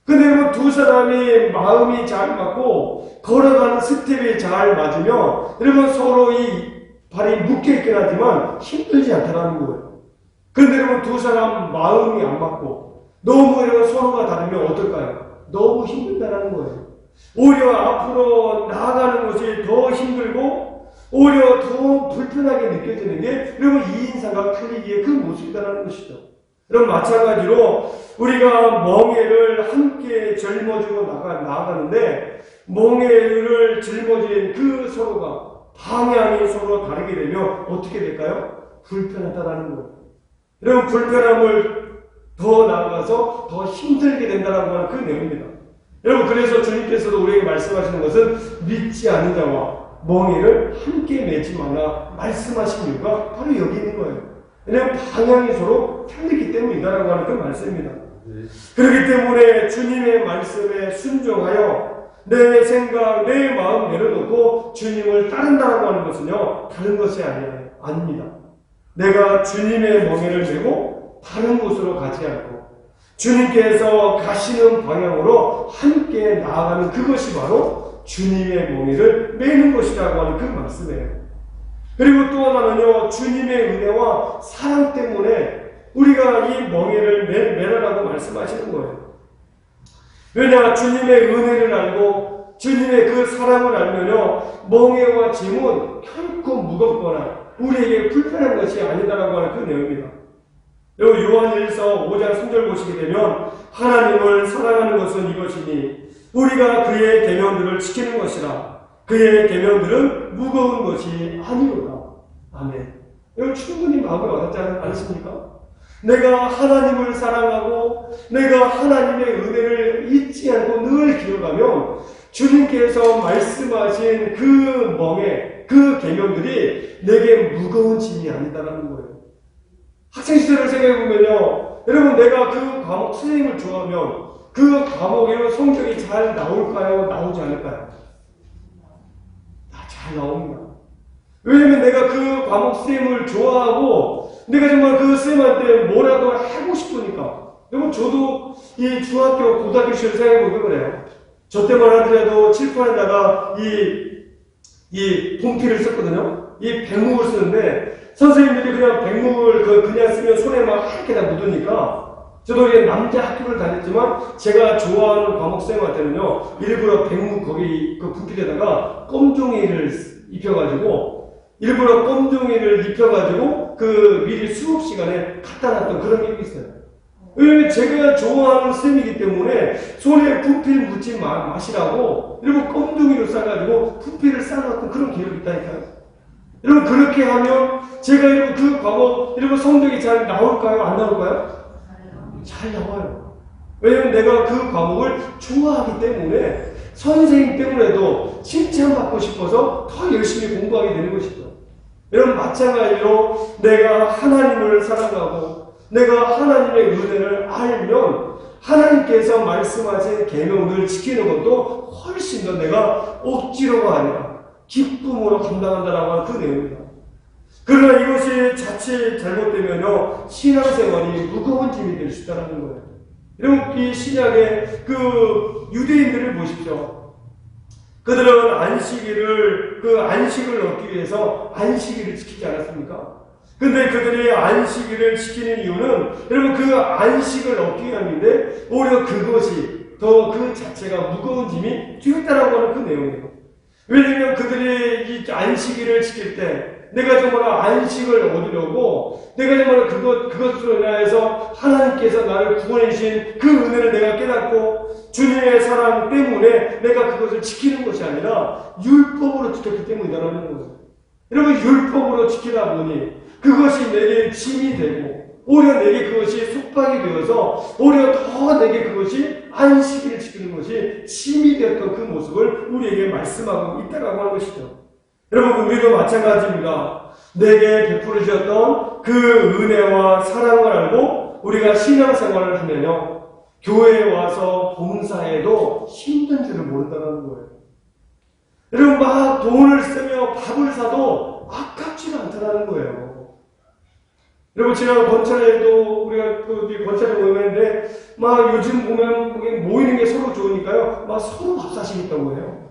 근데 여러분, 두 사람이 마음이 잘 맞고 걸어가는 스텝이 잘 맞으면 여러분 서로 이 발이 묶여있긴 하지만 힘들지 않다는 거예요. 근데 여러분, 두 사람 마음이 안 맞고 너무 여러분 서로가 다르면 어떨까요? 너무 힘들다는 거예요. 오히려 앞으로 나아가는 것이 더 힘들고 오히려 더 불편하게 느껴지는 게 여러분 2인 삼각 달리기의 그 모습이라는 것이죠. 여러분, 마찬가지로 우리가 멍에를 함께 짊어지고 나아가는데 멍에를 짊어진 그 서로가 방향이 서로 다르게 되면 어떻게 될까요? 불편하다라는 거예요. 여러분, 불편함을 더 나아가서 더 힘들게 된다라고 하는 그 내용입니다. 여러분, 그래서 주님께서도 우리에게 말씀하시는 것은 믿지 않는 자와 멍에를 함께 매지 말라 말씀하신 이유가 바로 여기 있는 거예요. 왜냐하면 방향이 서로 틀리기 때문이다라고 하는 그 말씀입니다. 그렇기 때문에 주님의 말씀에 순종하여 내 생각, 내 마음 내려놓고 주님을 따른다라고 하는 것은요, 다른 것이 아닙니다. 내가 주님의 멍에를 메고 다른 곳으로 가지 않고 주님께서 가시는 방향으로 함께 나아가는 그것이 바로 주님의 멍에를 메는 것이라고 하는 그 말씀이에요. 그리고 또 하나는요, 주님의 은혜와 사랑 때문에 우리가 이 멍에를 메라라고 말씀하시는 거예요. 왜냐, 주님의 은혜를 알고 주님의 그 사랑을 알면요, 멍에와 짐은 결코 무겁거나 우리에게 불편한 것이 아니다라고 하는 그 내용입니다. 여러분, 요한일서 5장 3절 보시게 되면 하나님을 사랑하는 것은 이것이니 우리가 그의 계명들을 지키는 것이라. 그의 계명들은 무거운 것이 아니로다. 아멘. 여러분, 충분히 마음에 와닿지 않으십니까? 내가 하나님을 사랑하고 내가 하나님의 은혜를 잊지 않고 늘 기억하면 주님께서 말씀하신 그 멍에 그 계명들이 내게 무거운 짐이 아니다라는 거예요. 학창시절을 생각해보면요, 여러분, 내가 그 과목 선생님을 좋아하면 그 과목에 성적이 잘 나올까요? 나오지 않을까요? 잘 나옵니다. 왜냐면 내가 그 과목 쌤을 좋아하고 내가 정말 그 쌤한테 뭐라도 하고 싶으니까. 여러분, 저도 이 중학교, 고등학교 시절 생각해보면 그래요. 저 때만 하더라도 칠판에다가 이 봉필을 썼거든요. 이 백목을 쓰는데 선생님들이 그냥 백목을 그냥 쓰면 손에 막 이렇게 다 묻으니까 저도 이게 남자 학교를 다녔지만 제가 좋아하는 과목쌤한테는요, 일부러 백목 거기 그 분필에다가 껌종이를 입혀가지고 일부러 껌종이를 입혀가지고 그 미리 수업 시간에 갖다 놨던 그런 게 있어요. 왜냐면 제가 좋아하는 쌤이기 때문에 손에 분필 묻지 마시라고 일부러 껌종이를 싸가지고 분필을 싸놨던 그런 기억이 있다니까요. 여러분, 그렇게 하면 제가 여러분 그 과목 여러분 성적이 잘 나올까요? 안 나올까요? 잘 나와요. 왜냐면 내가 그 과목을 좋아하기 때문에 선생님 때문에도 칭찬받고 싶어서 더 열심히 공부하게 되는 것이죠. 여러분, 마찬가지로 내가 하나님을 사랑하고 내가 하나님의 은혜를 알면 하나님께서 말씀하신 계명을 지키는 것도 훨씬 더 내가 억지로가 아니라 기쁨으로 감당한다라고 하는 그 내용입니다. 그러나 이것이 자칫 잘못되면요, 신앙생활이 무거운 짐이 될 수 있다는 거예요. 여러분, 이 신약의 그 유대인들을 보십시오. 그들은 안식을 얻기 위해서 안식일을 지키지 않았습니까? 근데 그들이 안식일을 지키는 이유는 여러분 그 안식을 얻기 위함인데 오히려 그것이 더 그 자체가 무거운 짐이 되었다라고 하는 그 내용이에요. 왜냐하면 그들이 이 안식일을 지킬 때 내가 정말 안식을 얻으려고 내가 정말 그것으로 인하여서 하나님께서 나를 구원해 주신 그 은혜를 내가 깨닫고 주님의 사랑 때문에 내가 그것을 지키는 것이 아니라 율법으로 지켰기 때문이라는 거예요. 여러분, 율법으로 지키다 보니 그것이 내게 짐이 되고 오히려 내게 그것이 속박이 되어서 오히려 더 내게 그것이 안식일을 지키는 것이 짐이 되었던 그 모습을 우리에게 말씀하고 있다라고 하는 것이죠. 여러분, 우리도 마찬가지입니다. 내게 베풀어 주셨던 그 은혜와 사랑을 알고 우리가 신앙생활을 하면요, 교회에 와서 봉사해도 힘든 줄을 모른다는 거예요. 여러분, 막 돈을 쓰며 밥을 사도 아깝지가 않다는 거예요. 여러분, 지난 권찰에도 우리가 권찰에 모였는데 막 요즘 보면 모이는 게 서로 좋으니까요, 막 서로 밥 사시겠다고 해요.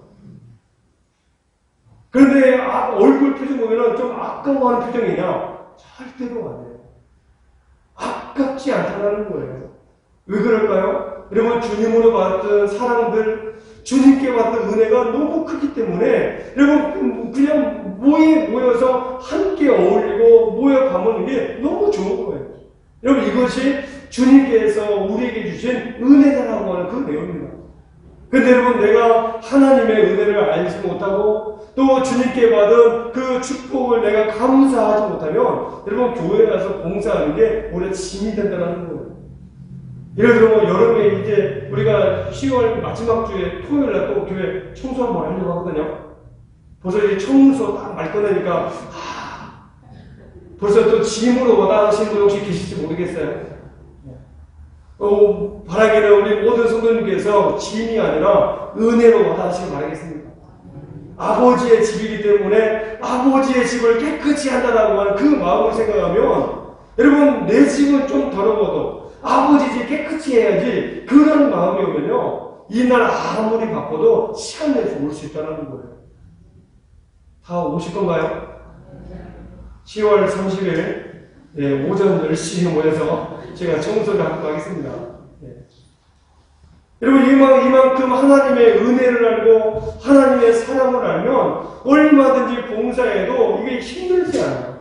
그런데 얼굴 표정 보면은 좀 아까워하는 표정이냐? 절대로 안 돼요. 아깝지 않다는 거예요. 왜 그럴까요? 여러분, 주님으로 받은 사랑들, 주님께 받은 은혜가 너무 크기 때문에 여러분, 그냥 모여서 함께 어울리고 모여 가보는 게 너무 좋은 거예요. 여러분, 이것이 주님께서 우리에게 주신 은혜다라고 하는 그 내용입니다. 근데 여러분, 내가 하나님의 은혜를 알지 못하고 또 주님께 받은 그 축복을 내가 감사하지 못하면 여러분, 교회에 가서 봉사하는 게 오히려 짐이 된다는 거예요. 예를 들어 여름에 이제 우리가 10월 마지막 주에 토요일날 또 교회 청소 한번 하려고 하거든요. 벌써 이제 청소 딱 말 꺼내니까 벌써 또 짐으로 와닿으신 분 혹시 계실지 모르겠어요. 바라기는 우리 모든 성도님께서 짐이 아니라 은혜로 와닿으시길 바라겠습니다. 아버지의 집이기 때문에 아버지의 집을 깨끗이 한다라고 하는 그 마음을 생각하면 여러분, 내 집은 좀 더러워도 아버지 집 깨끗이 해야지, 그런 마음이 오면요, 이날 아무리 바빠도 시간 내서 올 수 있다는 거예요. 다 오실 건가요? 10월 30일 오전 10시에 모여서 제가 청소를 하도록 하겠습니다. 여러분, 이만큼 하나님의 은혜를 알고 하나님의 사랑을 알면 얼마든지 봉사해도 이게 힘들지 않아요.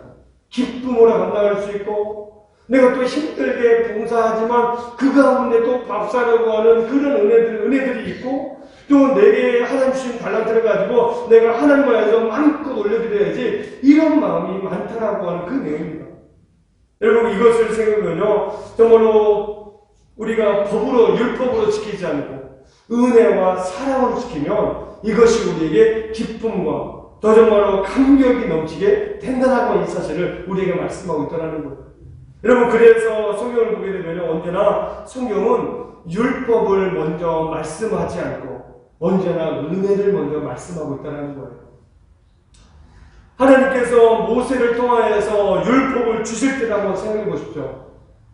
기쁨으로 감당할 수 있고, 내가 또 힘들게 봉사하지만 그 가운데 또 밥 사려고 하는 그런 은혜들이 있고, 또 내게 하나님 주신 달란트를 가지고 내가 하나님 안에서 마음껏 올려드려야지, 이런 마음이 많다라고 하는 그 내용입니다. 여러분, 이것을 생각하면요, 정말로 우리가 법으로, 율법으로 지키지 않고 은혜와 사랑으로 지키면 이것이 우리에게 기쁨과 더 정말로 감격이 넘치게 된다라고 하는 이 사실을 우리에게 말씀하고 있다는 거예요. 여러분, 그래서 성경을 보게 되면 언제나 성경은 율법을 먼저 말씀하지 않고 언제나 은혜를 먼저 말씀하고 있다는 거예요. 하나님께서 모세를 통하여서 율법을 주실 때를 한번 생각해 보십시오.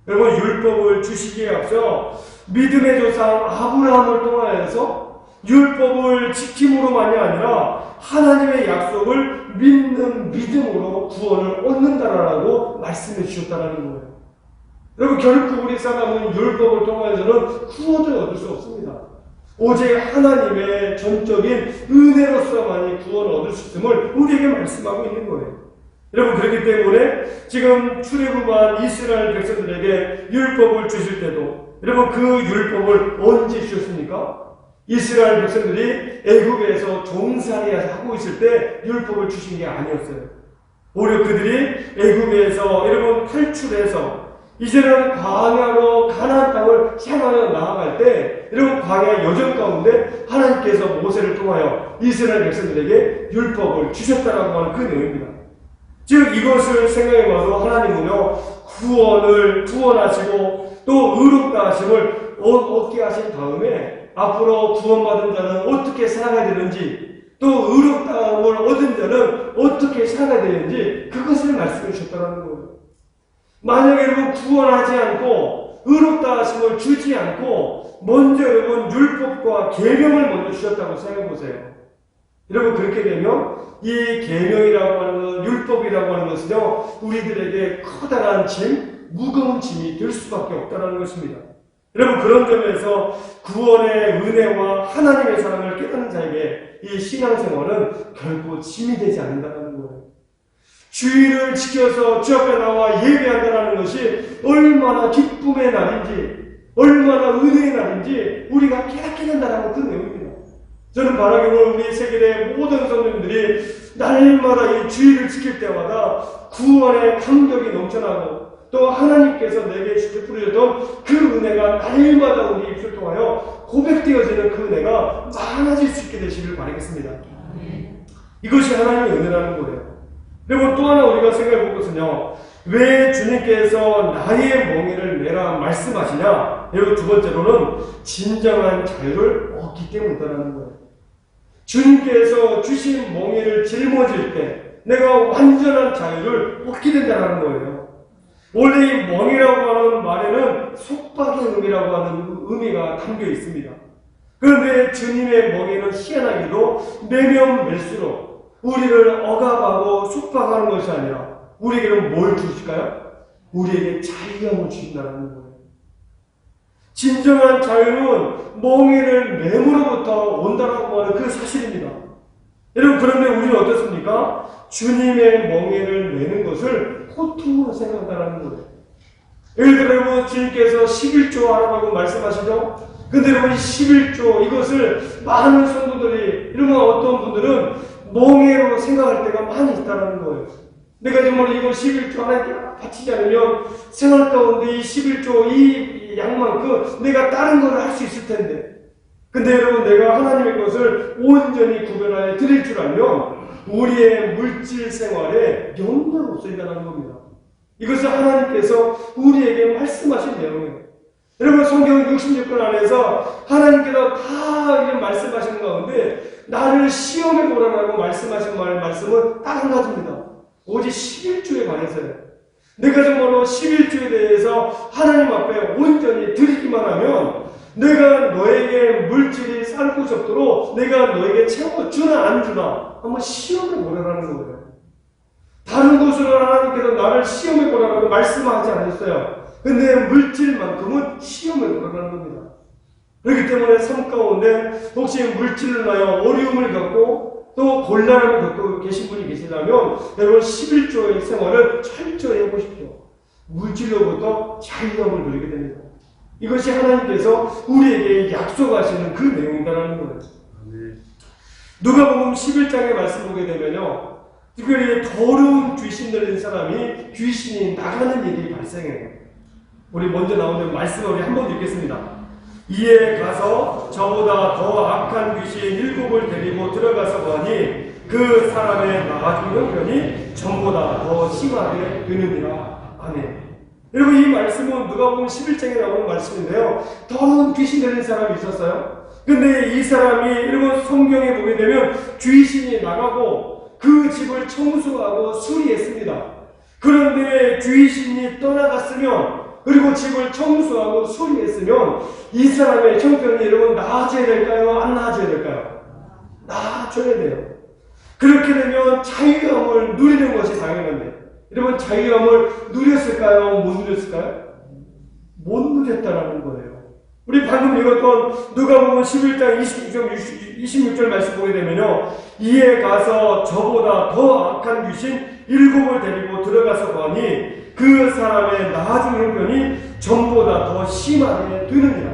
여러분, 율법을 주시기에 앞서 믿음의 조상 아브라함을 통하여서 율법을 지킴으로만이 아니라 하나님의 약속을 믿는 믿음으로 구원을 얻는다라고 말씀해 주셨다는 거예요. 여러분, 결국 우리 사람은 율법을 통하여서는 구원을 얻을 수 없습니다. 오직 하나님의 전적인 은혜로서만이 구원을 얻을 수 있음을 우리에게 말씀하고 있는 거예요. 여러분, 그렇기 때문에 지금 출애굽한 이스라엘 백성들에게 율법을 주실 때도 여러분, 그 율법을 언제 주셨습니까? 이스라엘 백성들이 애굽에서 종살이하고 있을 때 율법을 주신 게 아니었어요. 오히려 그들이 애굽에서 여러분 탈출해서 이제는 광야로 가나안 땅을 향하여 나아갈 때 여러분, 광야 여정 가운데 하나님께서 모세를 통하여 이스라엘 백성들에게 율법을 주셨다라고 하는 그 내용입니다. 즉, 이것을 생각해봐도 하나님은요, 구원하시고 또 의롭다 하심을 얻게 하신 다음에 앞으로 구원받은 자는 어떻게 살아가야 되는지, 또 의롭다함을 얻은 자는 어떻게 살아가야 되는지 그것을 말씀해 주셨다는 거예요. 만약에 여러분 구원하지 않고 의롭다 하심을 주지 않고 먼저 여러분 율법과 계명을 먼저 주셨다고 생각해 보세요. 여러분, 그렇게 되면 이 계명이라고 하는 것, 율법이라고 하는 것은요, 우리들에게 커다란 짐, 무거운 짐이 될 수밖에 없다는 것입니다. 여러분, 그런 점에서 구원의 은혜와 하나님의 사랑을 깨닫는 자에게 이 신앙생활은 결코 짐이 되지 않는다는 거예요. 주일을 지켜서 주 앞에 나와 예배한다는 것이 얼마나 기쁨의 날인지, 얼마나 은혜의 날인지 우리가 깨닫게 된다는 그 내용입니다. 저는 바라기로 우리 세계의 모든 성도님들이 날마다 이 주일을 지킬 때마다 구원의 감격이 넘쳐나고 또 하나님께서 내게 베풀으셨던 그 은혜가 날마다 우리 입술 통하여 고백되어지는 그 은혜가 많아질 수 있게 되시길 바라겠습니다. 이것이 하나님의 은혜라는 거예요. 그리고 또 하나 우리가 생각해 볼 것은요, 왜 주님께서 나의 멍에를 내라 말씀하시냐? 그리고 두 번째로는 진정한 자유를 얻기 때문이다라는 거예요. 주님께서 주신 멍에를 짊어질 때 내가 완전한 자유를 얻게 된다는 거예요. 원래 이 멍이라고 하는 말에는 속박의 의미라고 하는 의미가 담겨 있습니다. 그런데 주님의 멍에는 희한하게도 매면 맬수록 우리를 억압하고 속박하는 것이 아니라 우리에게는 뭘 주실까요? 우리에게 자유함을 주신다는 거예요. 진정한 자유는 멍에를 매므로부터 온다라고 하는 그 사실입니다. 여러분, 그런데 우리는 어떻습니까? 주님의 멍에를 매는 것을 고통으로 생각한다는 거예요. 예를 들어 여러분, 주님께서 11조 하라고 말씀하시죠? 근데 여러분, 이 11조 이것을 많은 성도들이, 이런 어떤 분들은 멍에로 생각할 때가 많이 있다는 거예요. 내가 정말 이거 11조 하나님께 바치지 않으면 생활 가운데 이 11조 이 양만큼 내가 다른 걸 할 수 있을 텐데, 근데 여러분, 내가 하나님의 것을 온전히 구별하여 드릴 줄 알면 우리의 물질 생활에 영향이 없어진다는 겁니다. 이것을 하나님께서 우리에게 말씀하신 내용이에요. 여러분, 성경 66권 안에서 하나님께서 다 이런 말씀하시는 가운데 나를 시험해 보라고 말씀하신 말씀은 딱 한 가지입니다. 오직 11조에 관해서요. 내가 정말로 11조에 대해서 하나님 앞에 온전히 드리기만 하면 내가 너에게 물질이 쌓고 적도록 내가 너에게 채워주나 안 주나 한번 시험해 보라는 거예요. 다른 곳으로 하나님께서 나를 시험해 보라고 말씀하지 않았어요. 근데 물질만큼은 시험해 보라는 겁니다. 그렇기 때문에 삶 가운데 혹시 물질을 인하여 어려움을 겪고 또 곤란함을 겪고 계신 분이 계시다면 여러분 11조의 생활을 철저히 해보십시오. 물질로부터 자유함을 누리게 됩니다. 이것이 하나님께서 우리에게 약속하시는 그 내용이라는 거예요. 누가복음 11장의 말씀 보게 되면요, 특별히 더러운 귀신 들린 사람이 귀신이 나가는 일이 발생해요. 우리 먼저 나오는 말씀을 우리 한번 읽겠습니다. 이에 가서 저보다 더 악한 귀신 7을 데리고 들어가서 보니 그 사람의 나중 형편이 전보다 더 심하게 되느니라. 아멘. 여러분, 이 말씀은 누가복음 11장에 나오는 말씀인데요, 더러운 귀신 들린 사람이 있었어요. 근데 이 사람이 여러분 성경에 보게 되면 귀신이 나가고 그 집을 청소하고 수리했습니다. 그런데 귀신이 떠나갔으면, 그리고 집을 청소하고 수리했으면 이 사람의 형편이 여러분 나아져야 될까요? 안 나아져야 될까요? 나아져야 돼요. 그렇게 되면 자유함을 누리는 것이 당연한데, 여러분 자유함을 누렸을까요? 못 누렸을까요? 못 누렸다라는 거예요. 우리 방금 읽었던 누가복음 11장 26절 말씀 보게 되면요, 이에 가서 저보다 더 악한 귀신 7을 데리고 들어가서 보니 그 사람의 나중 형편이 전보다 더 심하게 되느니라.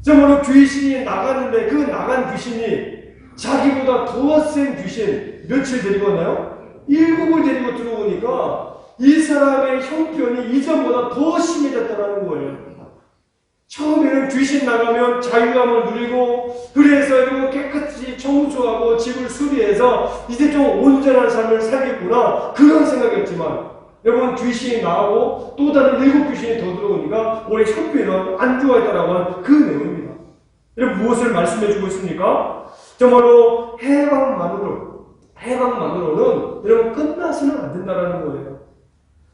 정말로 귀신이 나가는데 그 나간 귀신이 자기보다 더 센 귀신 며칠 데리고 왔나요? 7을 데리고 들어오니까 이 사람의 형편이 이전보다 더 심해졌다는 거예요. 처음에는 귀신 나가면 자유함을 누리고, 그래서 이러고 깨끗이 청소하고 집을 수리해서 이제 좀 온전한 삶을 살겠구나, 그런 생각이었지만, 여러분 귀신이 나가고 또 다른 7 귀신이 더 들어오니까 올해 형편은 안 좋아했다라고 하는 그 내용입니다. 여러분 무엇을 말씀해 주고 있습니까? 정말로 해방만으로는 여러분 끝나서는 안 된다는 거예요.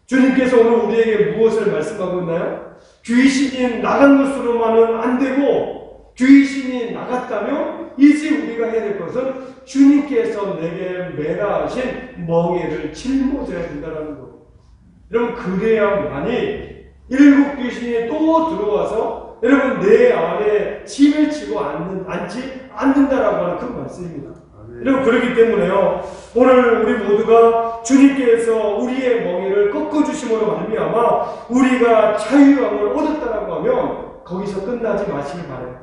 주님께서 오늘 우리에게 무엇을 말씀하고 있나요? 귀신이 나간 것으로만은 안 되고, 귀신이 나갔다면 이제 우리가 해야 될 것은 주님께서 내게 매라 하신 멍에를 짊어져야 된다는 거예요. 여러분 그래야만이 7 귀신이 또 들어와서 여러분 내 안에 짐을 지고 앉지 않는다라고 하는 그 말씀입니다. 여러분 그렇기 때문에요, 오늘 우리 모두가 주님께서 우리의 멍에를 꺾어주심으로 말미암아 우리가 자유함을 얻었다라고 하면 거기서 끝나지 마시길 바라요.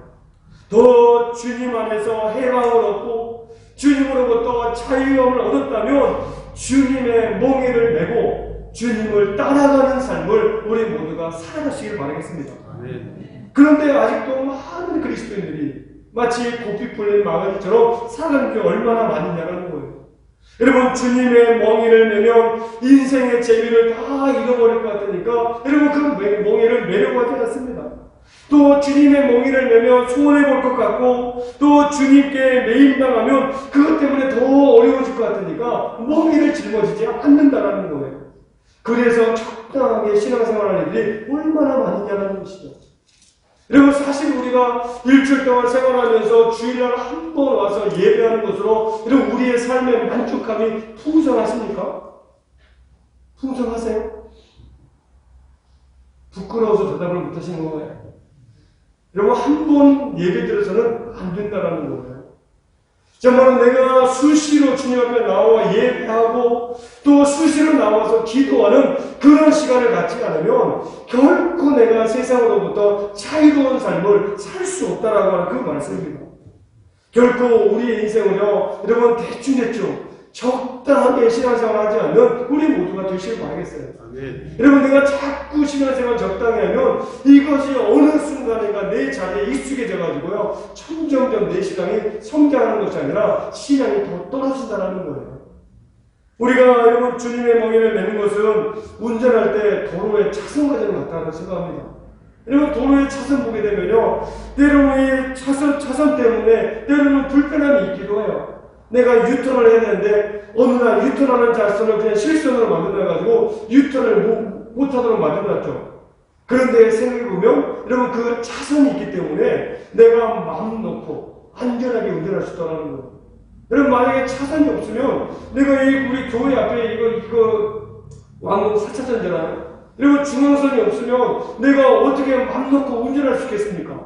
더 주님 안에서 해방을 얻고 주님으로부터 자유함을 얻었다면 주님의 멍에를 메고 주님을 따라가는 삶을 우리 모두가 살아가시길 바라겠습니다. 아멘. 그런데 아직도 많은 그리스도인들이 마치 고삐 풀린 망아지처럼 살아가는 게 얼마나 많으냐는 거예요. 여러분, 주님의 멍에를 매면 인생의 재미를 다 잃어버릴 것 같으니까 여러분, 그 멍에를 매려고 하지 않습니다. 또 주님의 멍에를 매면 소원해볼 것 같고, 또 주님께 매임당하면 그것 때문에 더 어려워질 것 같으니까 멍에를 짊어지지 않는다라는 거예요. 그래서 적당하게 신앙생활하는 일이 얼마나 많으냐는 것이죠. 여러분, 사실 우리가 일주일 동안 생활하면서 주일날 한 번 와서 예배하는 것으로 여러분 우리의 삶의 만족감이 풍성하십니까? 풍성하세요? 부끄러워서 대답을 못하시는 거예요. 여러분, 한 번 예배 들어서는 안 된다라는 거예요. 정말 내가 수시로 주님 앞에 나와 예배하고 또 수시로 나와서 기도하는 그런 시간을 갖지 않으면 결코 내가 세상으로부터 자유로운 삶을 살 수 없다라고 하는 그 말씀입니다. 결코 우리의 인생을요, 여러분 대충 적당하게 신앙생활하지 않는 우리 모두가 되시길 바라겠어요. 아멘. 여러분, 내가 자꾸 신앙생활 적당히 하면 이것이 어느 순간인가 내 자리에 익숙해져가지고요, 점점점 내 신앙이 성장하는 것이 아니라 신앙이 더 떨어진다는 거예요. 우리가 여러분 주님의 멍에를 매는 것은 운전할 때 도로에 차선 과정 같다고 생각합니다. 여러분, 도로에 차선 보게 되면요, 때로는 이 차선 때문에 때로는 불편함이 있기도 해요. 내가 유턴을 해야 되는데 어느 날 유턴하는 차선을 그냥 실선으로 만들어가지고 유턴을 못하도록 만들어놨죠. 그런데 생각해보면 여러분, 그 차선이 있기 때문에 내가 마음 놓고 안전하게 운전할 수 있다는 거예요. 여러분, 만약에 차선이 없으면 내가 우리 교회 앞에 이거 왕복 4차선이잖아요. 그리고 중앙선이 없으면 내가 어떻게 마음 놓고 운전할 수 있겠습니까?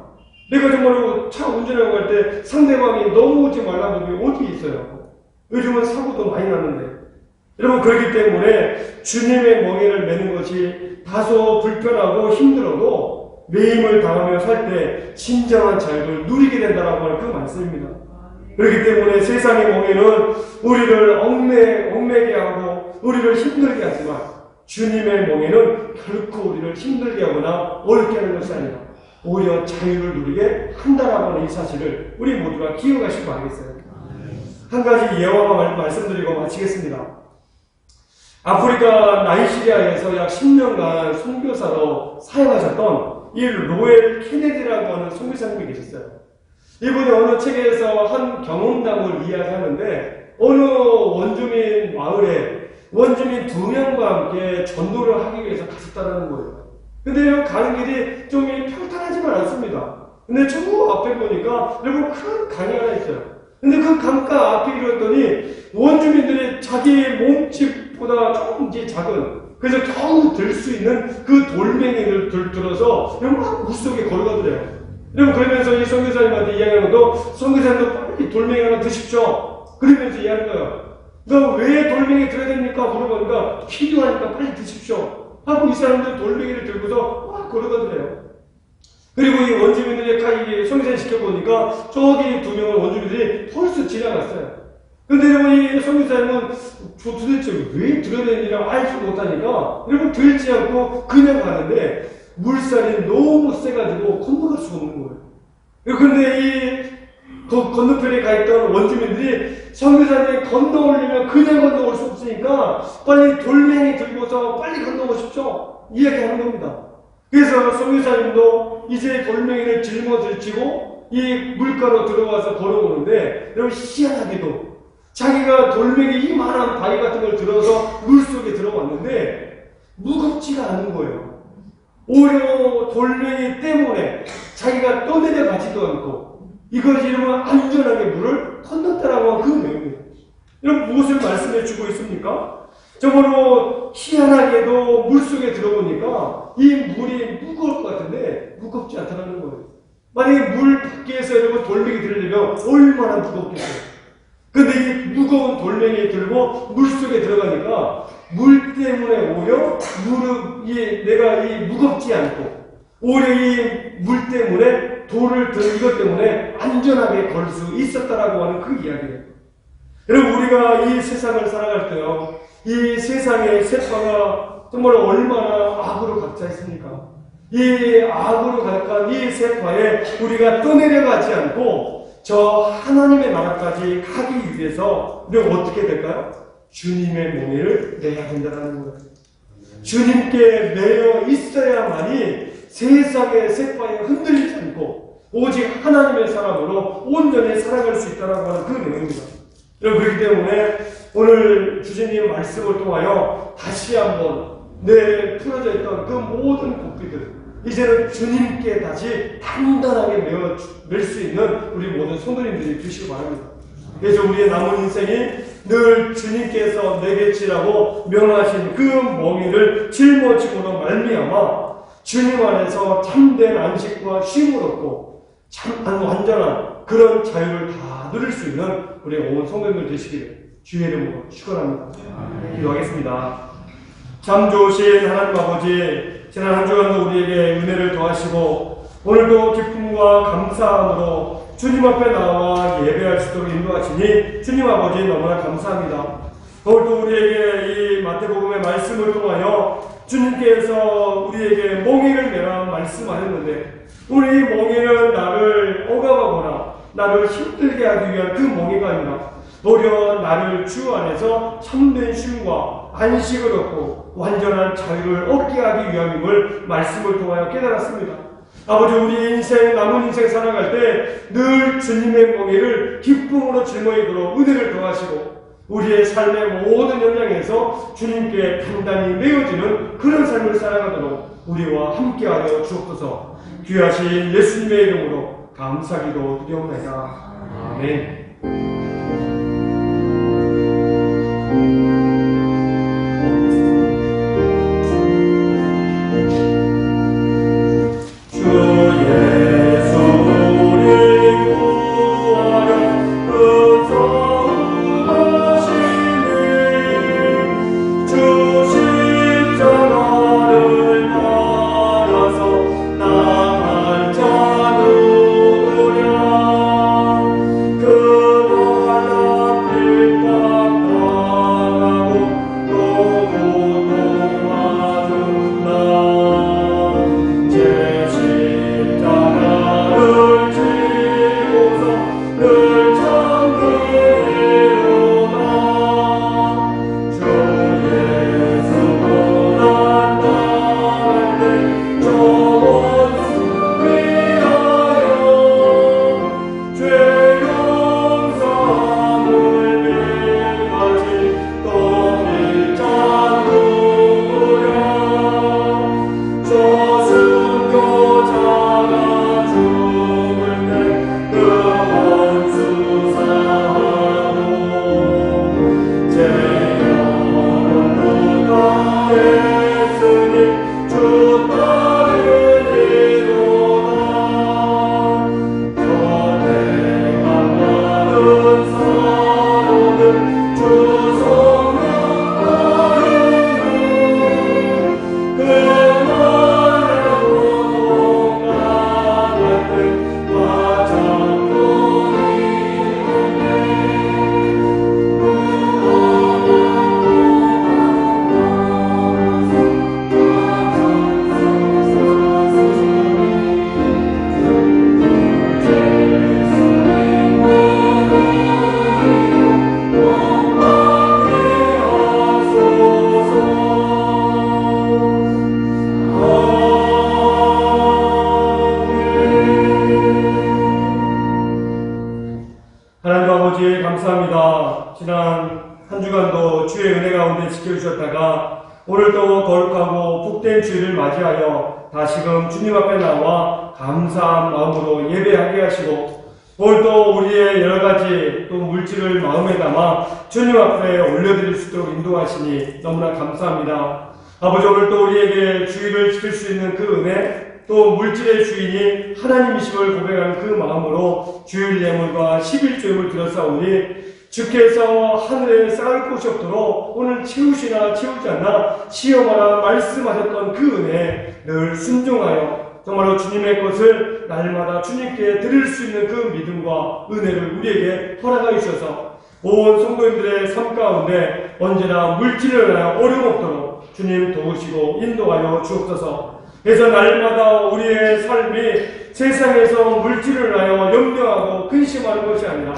내가 정말로 차 운전하고 갈 때 상대방이 넘어오지 말라는 게 어디 있어요? 요즘은 사고도 많이 나는데. 여러분, 그렇기 때문에 주님의 멍에를 매는 것이 다소 불편하고 힘들어도 매임을 당하며 살 때 진정한 자유를 누리게 된다라고 하는 그 말씀입니다. 그렇기 때문에 세상의 멍에는 우리를 얽매게 하고 우리를 힘들게 하지만 주님의 멍에는 결코 우리를 힘들게 하거나 어렵게 하는 것이 아니라 오히려 자유를 누리게 한다라고 하는 이 사실을 우리 모두가 기억하시기 바라겠어요. 한 가지 예화만 말씀드리고 마치겠습니다. 아프리카 나이지리아에서 약 10년간 선교사로 사역하셨던 이 로엘 케네디라고 하는 선교사님이 계셨어요. 이분이 어느 책에서 한 경험담을 이야기하는데 어느 원주민 마을에 원주민 2명과 함께 전도를 하기 위해서 갔었다는 거예요. 근데 가는 길이 좀 평탄하지만 않습니다. 근데 저 앞에 보니까 여러분 큰 강이 하나 있어요. 근데 그 강가 앞에 이뤘더니 원주민들이 자기 몸집보다 조금 이제 작은, 그래서 겨우 들 수 있는 그 돌멩이를 들어서 여러분 막 물속에 걸어가더래요. 여러분, 그러면서 이 선교사님한테 이야기하는 것도 선교사님도 빨리 돌멩이 하나 드십시오. 그러면서 이야기하는 거예요. 너 왜 돌멩이 들어야 됩니까? 물어보니까 필요하니까 빨리 드십시오. 하고 이 사람들 돌멩이를 들고서 막 걸어가더래요. 그리고 이 원주민들이 선교사를 시켜보니까 저기 2명을 원주민들이 벌써 지나갔어요. 근데 여러분, 이 선교사님은 도대체 왜 들어야 되는지를 알지 못하니까 여러분 들지 않고 그냥 가는데 물살이 너무 세가지고 건너갈 수가 없는 거예요. 그런데 이 건너편에 가 있던 원주민들이 선교사님이 건너오려면 그냥 건너올 수 없으니까 빨리 돌멩이 들고서 빨리 건너오십시오. 이야기하는 겁니다. 그래서 선교사님도 이제 돌멩이를 짊어지고 이 물가로 들어와서 걸어오는데 여러분, 희한하게도 자기가 돌멩이 이만한 바위 같은 걸 들어서 물속에 들어왔는데 무겁지가 않은 거예요. 오히려 돌멩이 때문에 자기가 떠내려가지도 않고 이것이 이러면 안전하게 물을 건넜다라고 하는 그 내용이에요. 여러분, 무엇을 말씀해 주고 있습니까? 정말로 희한하게도 물속에 들어보니까 이 물이 무거울 것 같은데 무겁지 않다는 거예요. 만약에 물 밖에서 여러분 돌멩이 들으려면 얼마나 무겁겠어요. 근데 이 무거운 돌멩이 들고 물속에 들어가니까 물 때문에 오히려 내가 무겁지 않고 오히려 이 물 때문에 돌을 든 이것 때문에 안전하게 걸 수 있었다라고 하는 그 이야기예요. 여러분, 우리가 이 세상을 살아갈 때요, 이 세상의 세파가 정말 얼마나 악으로 갇혀있습니까? 이 악으로 가득한 이 세파에 우리가 떠내려가지 않고 저 하나님의 나라까지 가기 위해서 우리가 어떻게 될까요? 주님의 몽해를 내야 된다는 거예요. 주님께 매여 있어야만이 세상의 세파에 흔들리지 않고 오직 하나님의 사람으로 온전히 살아갈 수 있다고 하는 그 내용입니다. 여러분, 그렇기 때문에 오늘 주제님 말씀을 통하여 다시 한번 내 풀어져 있던 그 모든 고삐들 이제는 주님께 다시 단단하게 맬 수 있는 우리 모든 성도님들이 되시기 바랍니다. 그래서 우리의 남은 인생이 늘 주님께서 내게 치라고 명하신 그 멍에를 짊어짐으로 말미암아 주님 안에서 참된 안식과 쉼을 얻고 참 완전한 그런 자유를 다 누릴 수 있는 우리 온 성도님들 되시기를 주의 이름으로 축원합니다. 기도하겠습니다. 참 좋으신 하나님 아버지, 지난 한 주간도 우리에게 은혜를 더하시고 오늘도 기쁨과 감사함으로 주님 앞에 나와 예배할 수 있도록 인도하시니 주님 아버지 너무나 감사합니다. 오늘도 우리에게 이 마태복음의 말씀을 통하여 주님께서 우리에게 몽해를 내라 말씀하셨는데 오늘 이 몽해는 나를 억압하거나 나를 힘들게 하기 위한 그 몽해가 아니라 오히려 나를 주 안에서 참된 쉼과 안식을 얻고 완전한 자유를 얻게 하기 위함임을 말씀을 통하여 깨달았습니다. 아버지, 우리 인생, 남은 인생 살아갈 때 늘 주님의 몽해를 기쁨으로 짊어지도록 은혜를 더하시고 우리의 삶의 모든 현장에서 주님께 단단히 메어지는 그런 삶을 살아가도록 우리와 함께하여 주옵소서. 귀하신 예수님의 이름으로 감사기도 드리옵나이다. 아멘. 감사합니다. 지난 한 주간도 주의 은혜 가운데 지켜주셨다가 오늘도 거룩하고 복된 주일을 맞이하여 다시금 주님 앞에 나와 감사한 마음으로 예배하게 하시고 오늘도 우리의 여러가지 또 물질을 마음에 담아 주님 앞에 올려드릴 수 있도록 인도하시니 너무나 감사합니다. 아버지, 오늘도 우리에게 주일을 지킬 수 있는 그 은혜, 또 물질의 주인이 하나님이심을 고백하는 그 마음으로 주일 예물과 11조임을 드렸사오니 주께서 하늘에 쌓을 곳이 없도록 오늘 채우시나 채우지 않나 시험하라 말씀하셨던 그 은혜에 늘 순종하여 정말로 주님의 것을 날마다 주님께 드릴 수 있는 그 믿음과 은혜를 우리에게 허락하여 주셔서 온 성도님들의 삶 가운데 언제나 물질을 하여 어려움 없도록 주님 도우시고 인도하여 주옵소서. 그래서 날마다 우리의 삶이 세상에서 물질을 하여 염려하고 근심하는 것이 아니라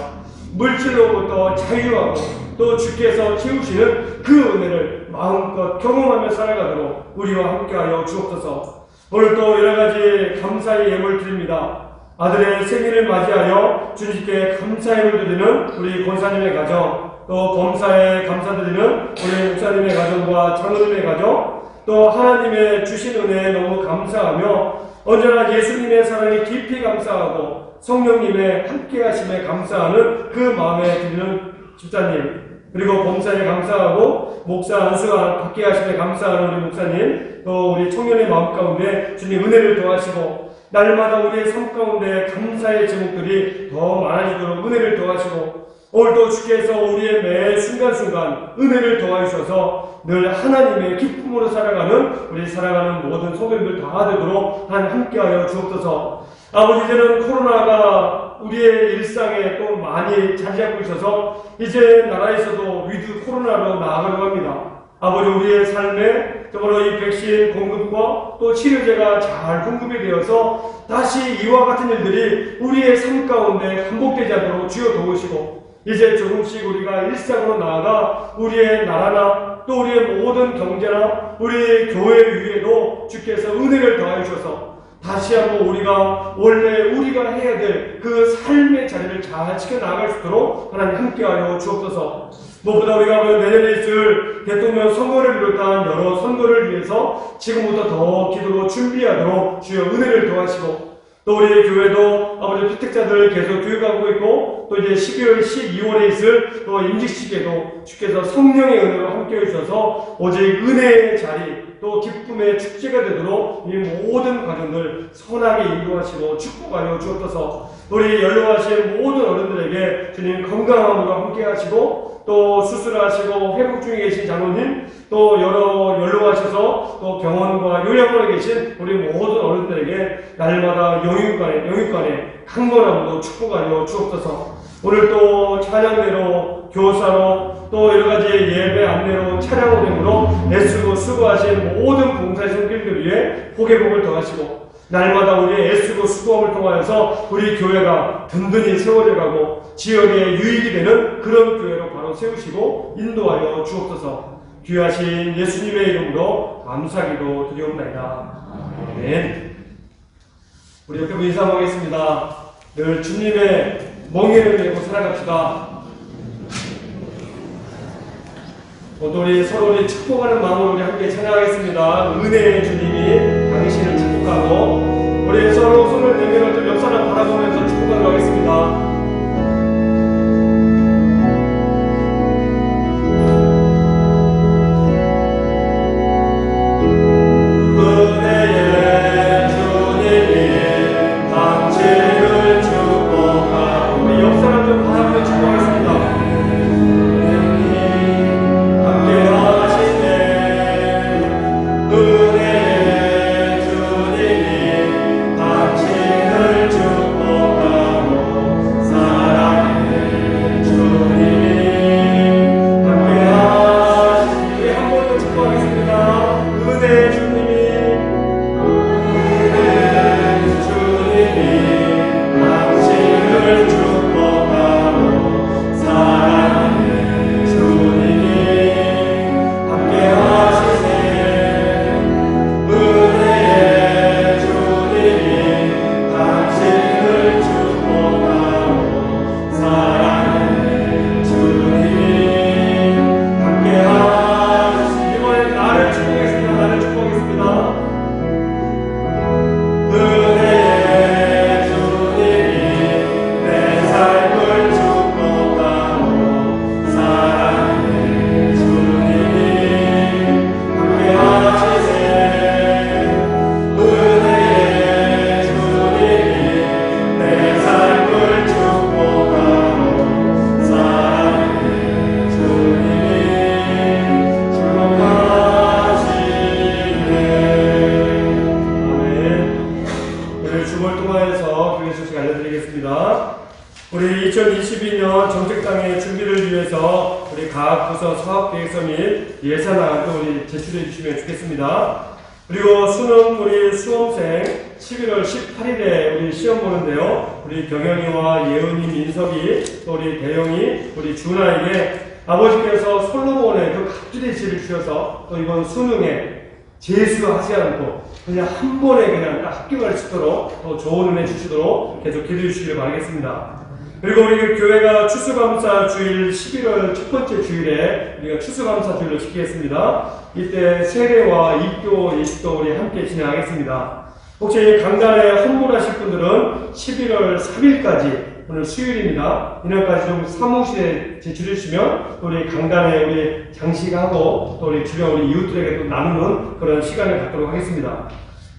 물질로부터 자유하고 또 주께서 채우시는 그 은혜를 마음껏 경험하며 살아가도록 우리와 함께하여 주옵소서. 오늘 또 여러가지 감사의 예물 드립니다. 아들의 생일을 맞이하여 주님께 감사의 예물 드리는 우리 권사님의 가정, 또 범사에 감사드리는 우리 목사님의 가정과 장로님의 가정, 또 하나님의 주신 은혜에 너무 감사하며 언제나 예수님의 사랑에 깊이 감사하고 성령님의 함께 하심에 감사하는 그 마음에 드리는 집사님, 그리고 범사에 감사하고 목사 안수가 받게 하심에 감사하는 우리 목사님, 또 우리 청년의 마음 가운데 주님 은혜를 더하시고 날마다 우리의 삶 가운데 감사의 제목들이 더 많아지도록 은혜를 더하시고 오늘도 주께서 우리의 매 순간순간 은혜를 더하셔서 늘 하나님의 기쁨으로 살아가는 우리 살아가는 모든 성도님들 다 되도록 함께하여 주옵소서. 아버지, 이제는 코로나가 우리의 일상에 또 많이 자리 잡고 있어서 이제 나라에서도 위드 코로나로 나아가려고 합니다. 아버지, 우리의 삶에 정말로 이 백신 공급과 또 치료제가 잘 공급이 되어서 다시 이와 같은 일들이 우리의 삶 가운데 반복되지 않도록 주여 도우시고 이제 조금씩 우리가 일상으로 나아가 우리의 나라나 또 우리의 모든 경제나 우리 교회 위에도 주께서 은혜를 더하여 주셔서 다시 한번 우리가 원래 우리가 해야 될 그 삶의 자리를 잘 지켜나갈 수 있도록 하나님 함께하여 주옵소서. 무엇보다 우리가 내년에 있을 대통령 선거를 비롯한 여러 선거를 위해서 지금부터 더 기도로 준비하도록 주여 은혜를 더하시고 또 우리 교회도 아버지 피택자들 계속 교육하고 있고 또 이제 12월 12월에 있을 또 임직식에도 주께서 성령의 은혜로 함께해 주셔서 오직 은혜의 자리 또 기쁨의 축제가 되도록 이 모든 가정들 선하게 인도하시고 축복하여 주옵소서. 우리 연로하신 모든 어른들에게 주님 건강함으로 함께 하시고 또 수술하시고 회복 중에 계신 장로님 또 여러 연로하셔서 또 병원과 요양원에 계신 우리 모든 어른들에게 날마다 영육간에 강건함으로 축복하여 주옵소서. 오늘 또 찬양대로 교사로 또 여러가지 예배 안내로 차량 운행으로 애쓰고 수고하신 모든 봉사의 손길들 위해 복의 복을 더하시고 날마다 우리의 애쓰고 수고함을 통하여서 우리 교회가 든든히 세워져가고 지역에 유익이 되는 그런 교회로 바로 세우시고 인도하여 주옵소서. 귀하신 예수님의 이름으로 감사기도 드리옵나이다. 아멘. 우리 옆에 인사하겠습니다. 늘 주님의 멍에를 메고 살아갑시다. 또 우리 서로 축복하는 마음으로 우리 함께 찬양하겠습니다. 은혜의 주님이 당신을 축복하고 우리 서로 손을 내밀어 옆 사람 바라보면서 축복하도록 하겠습니다. 우리 2022년 정책당의 준비를 위해서 우리 각 부서 사업계획서 및 예산안도 우리 제출해 주시면 좋겠습니다. 그리고 수능 우리 수험생 11월 18일에 우리 시험 보는데요. 우리 경영이와 예은이, 민석이, 또 우리 대영이, 우리 준아에게 아버지께서 솔로몬의 그 갑주의 지혜를 주셔서 또 이번 수능에 재수하지 않고 그냥 한 번에 그냥 딱 합격할 수 있도록 또 좋은 은혜 주시도록 계속 기도해 주시길 바라겠습니다. 그리고 우리 교회가 추수감사 주일 11월 첫 번째 주일에 우리가 추수감사 주일로 지키겠습니다. 이때 세례와 입교 예식도 우리 함께 진행하겠습니다. 혹시 강단에 헌물하실 분들은 11월 3일까지 오늘 수요일입니다. 이날까지 좀 사무실에 제출해 주시면 우리 강단에 우리 장식하고 또 우리 주변 우리 이웃들에게 또 나누는 그런 시간을 갖도록 하겠습니다.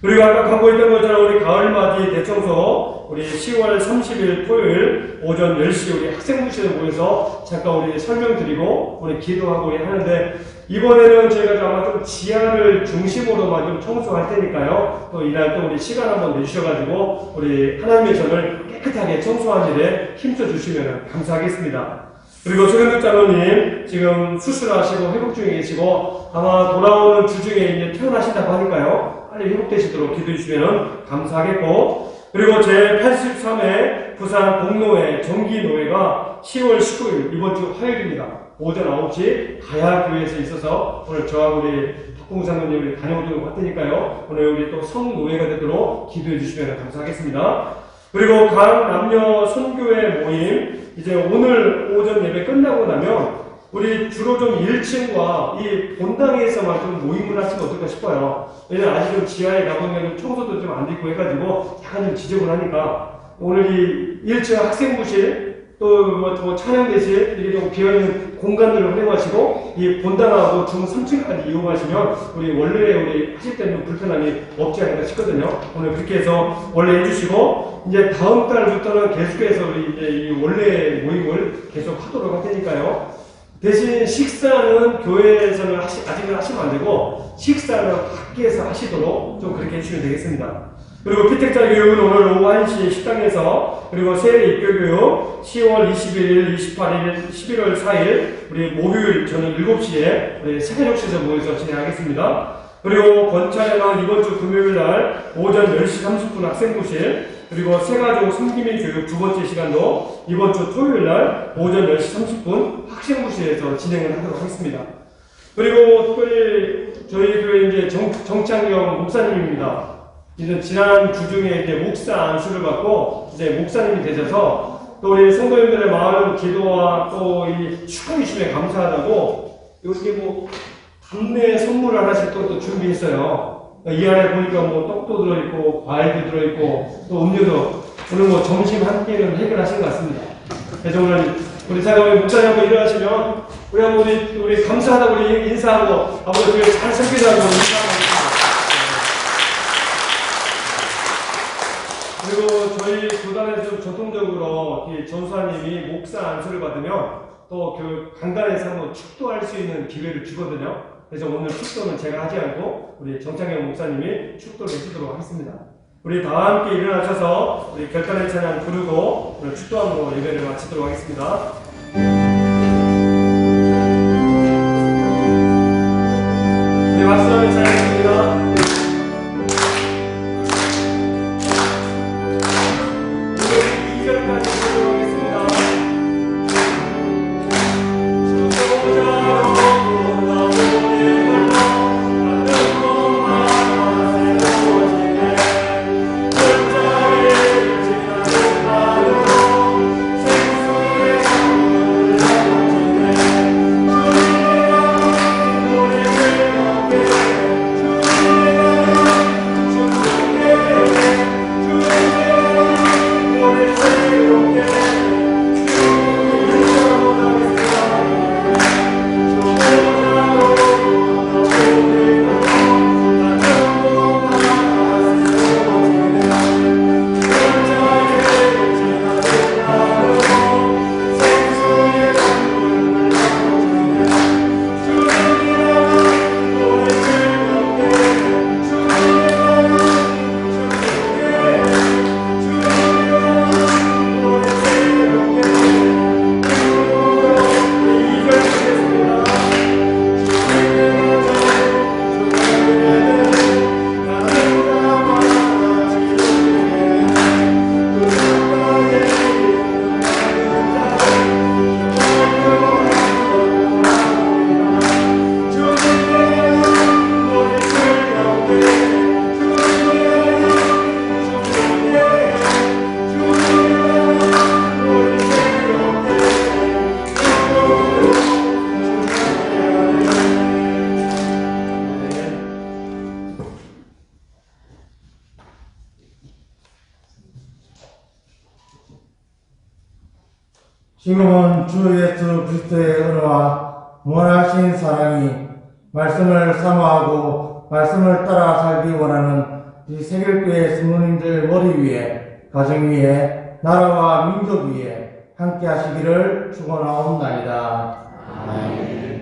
그리고 아까 광고했던 것처럼 우리 가을맞이 대청소 우리 10월 30일 토요일 오전 10시 우리 학생부실에 모여서 잠깐 우리 설명드리고 우리 기도하고 우리 하는데 이번에는 저희가 아마 좀 지하를 중심으로만 좀 청소할 테니까요. 또 이날 또 우리 시간 한번 내주셔가지고 우리 하나님의 전을 깨끗하게 청소한 일에 힘써 주시면 감사하겠습니다. 그리고 최근득 장로님 지금 수술하시고 회복 중에 계시고 아마 돌아오는 주 중에 이제 퇴원하신다고 하니까요. 빨리 회복되시도록 기도해 주시면 감사하겠고 그리고 제83회 부산 공노회 정기노회가 10월 19일 이번 주 화요일입니다. 오전 9시 가야교회에서 있어서 오늘 저하고 우리 박공사님이 우리 다녀오도록 할 테니까요. 오늘 우리 또 성노회가 되도록 기도해 주시면 감사하겠습니다. 그리고 각 남녀 선교회 모임 이제 오늘 오전 예배 끝나고 나면 우리 주로 좀 1층과 이 본당에서만 좀 모임을 하시면 어떨까 싶어요. 왜냐면 아직 좀 지하에 가보면 청소도 좀 안 되고 해가지고 약간 좀 지저분하니까 오늘 이 1층 학생부실 또 뭐 찬양대실 이렇게 좀 비어있는 공간들을 활용하시고 이 본당하고 중 3층까지 이용하시면 우리 원래 우리 하실 때는 좀 불편함이 없지 않을까 싶거든요. 오늘 그렇게 해서 원래 해주시고 이제 다음 달부터는 계속해서 우리 이제 이 원래 모임을 계속 하도록 할 테니까요. 대신 식사는 교회에서는 아직은 하시면 안 되고 식사는 밖에서 하시도록 좀 그렇게 해주시면 되겠습니다. 그리고 피택자 교육은 오늘 오후 1시 식당에서 그리고 세례 입교 교육 10월 21일, 28일, 11월 4일 우리 목요일 저녁 7시에 우리 세계적시에서 모여서 진행하겠습니다. 그리고 권찰에는 이번 주 금요일 날 오전 10시 30분 학생부실 그리고 새가족 섬기민 교육 두 번째 시간도 이번 주 토요일 날 오전 10시 30분 학생부실에서 진행을 하도록 하겠습니다. 그리고 특별히 저희 교회 이제 정창경 목사님입니다. 이제 지난 주 중에 이제 목사 안수를 받고 이제 목사님이 되셔서 또 우리 성도님들의 마음 기도와 또 이 축하 주심에 감사하다고 이렇게 뭐 답례 선물을 하나씩 또 준비했어요. 이 안에 보니까 뭐 떡도 들어있고 과일도 들어있고 또 음료도 오늘 뭐 점심 한 끼는 해결하신 것 같습니다. 그래서 오늘 우리 사장님 목사님하고 일어나시면 우리 한번 우리 감사하다고 우리 인사하고 아버지 교회 잘 섬기자고 인사하고 그리고 저희 교단에서 전통적으로 이 전수사님이 목사 안수를 받으면 또 그 강단에서 한번 축도할 수 있는 기회를 주거든요. 그래서 오늘 축도는 제가 하지 않고 우리 정창영 목사님이 축도를 해주도록 하겠습니다. 우리 다 함께 일어나셔서 우리 결단의 찬양 부르고 오늘 축도함으로 예배를 마치도록 하겠습니다. 우리 박수하며 찬양합니다. 주님 지금은 주 예수 그리스도의 은혜와 무한하신 사랑이 말씀을 사모하고 말씀을 따라 살기 원하는 이 세계교회 성도님들 머리 위에, 가정 위에, 나라와 민족 위에 함께 하시기를 축원하옵나이다. 아멘.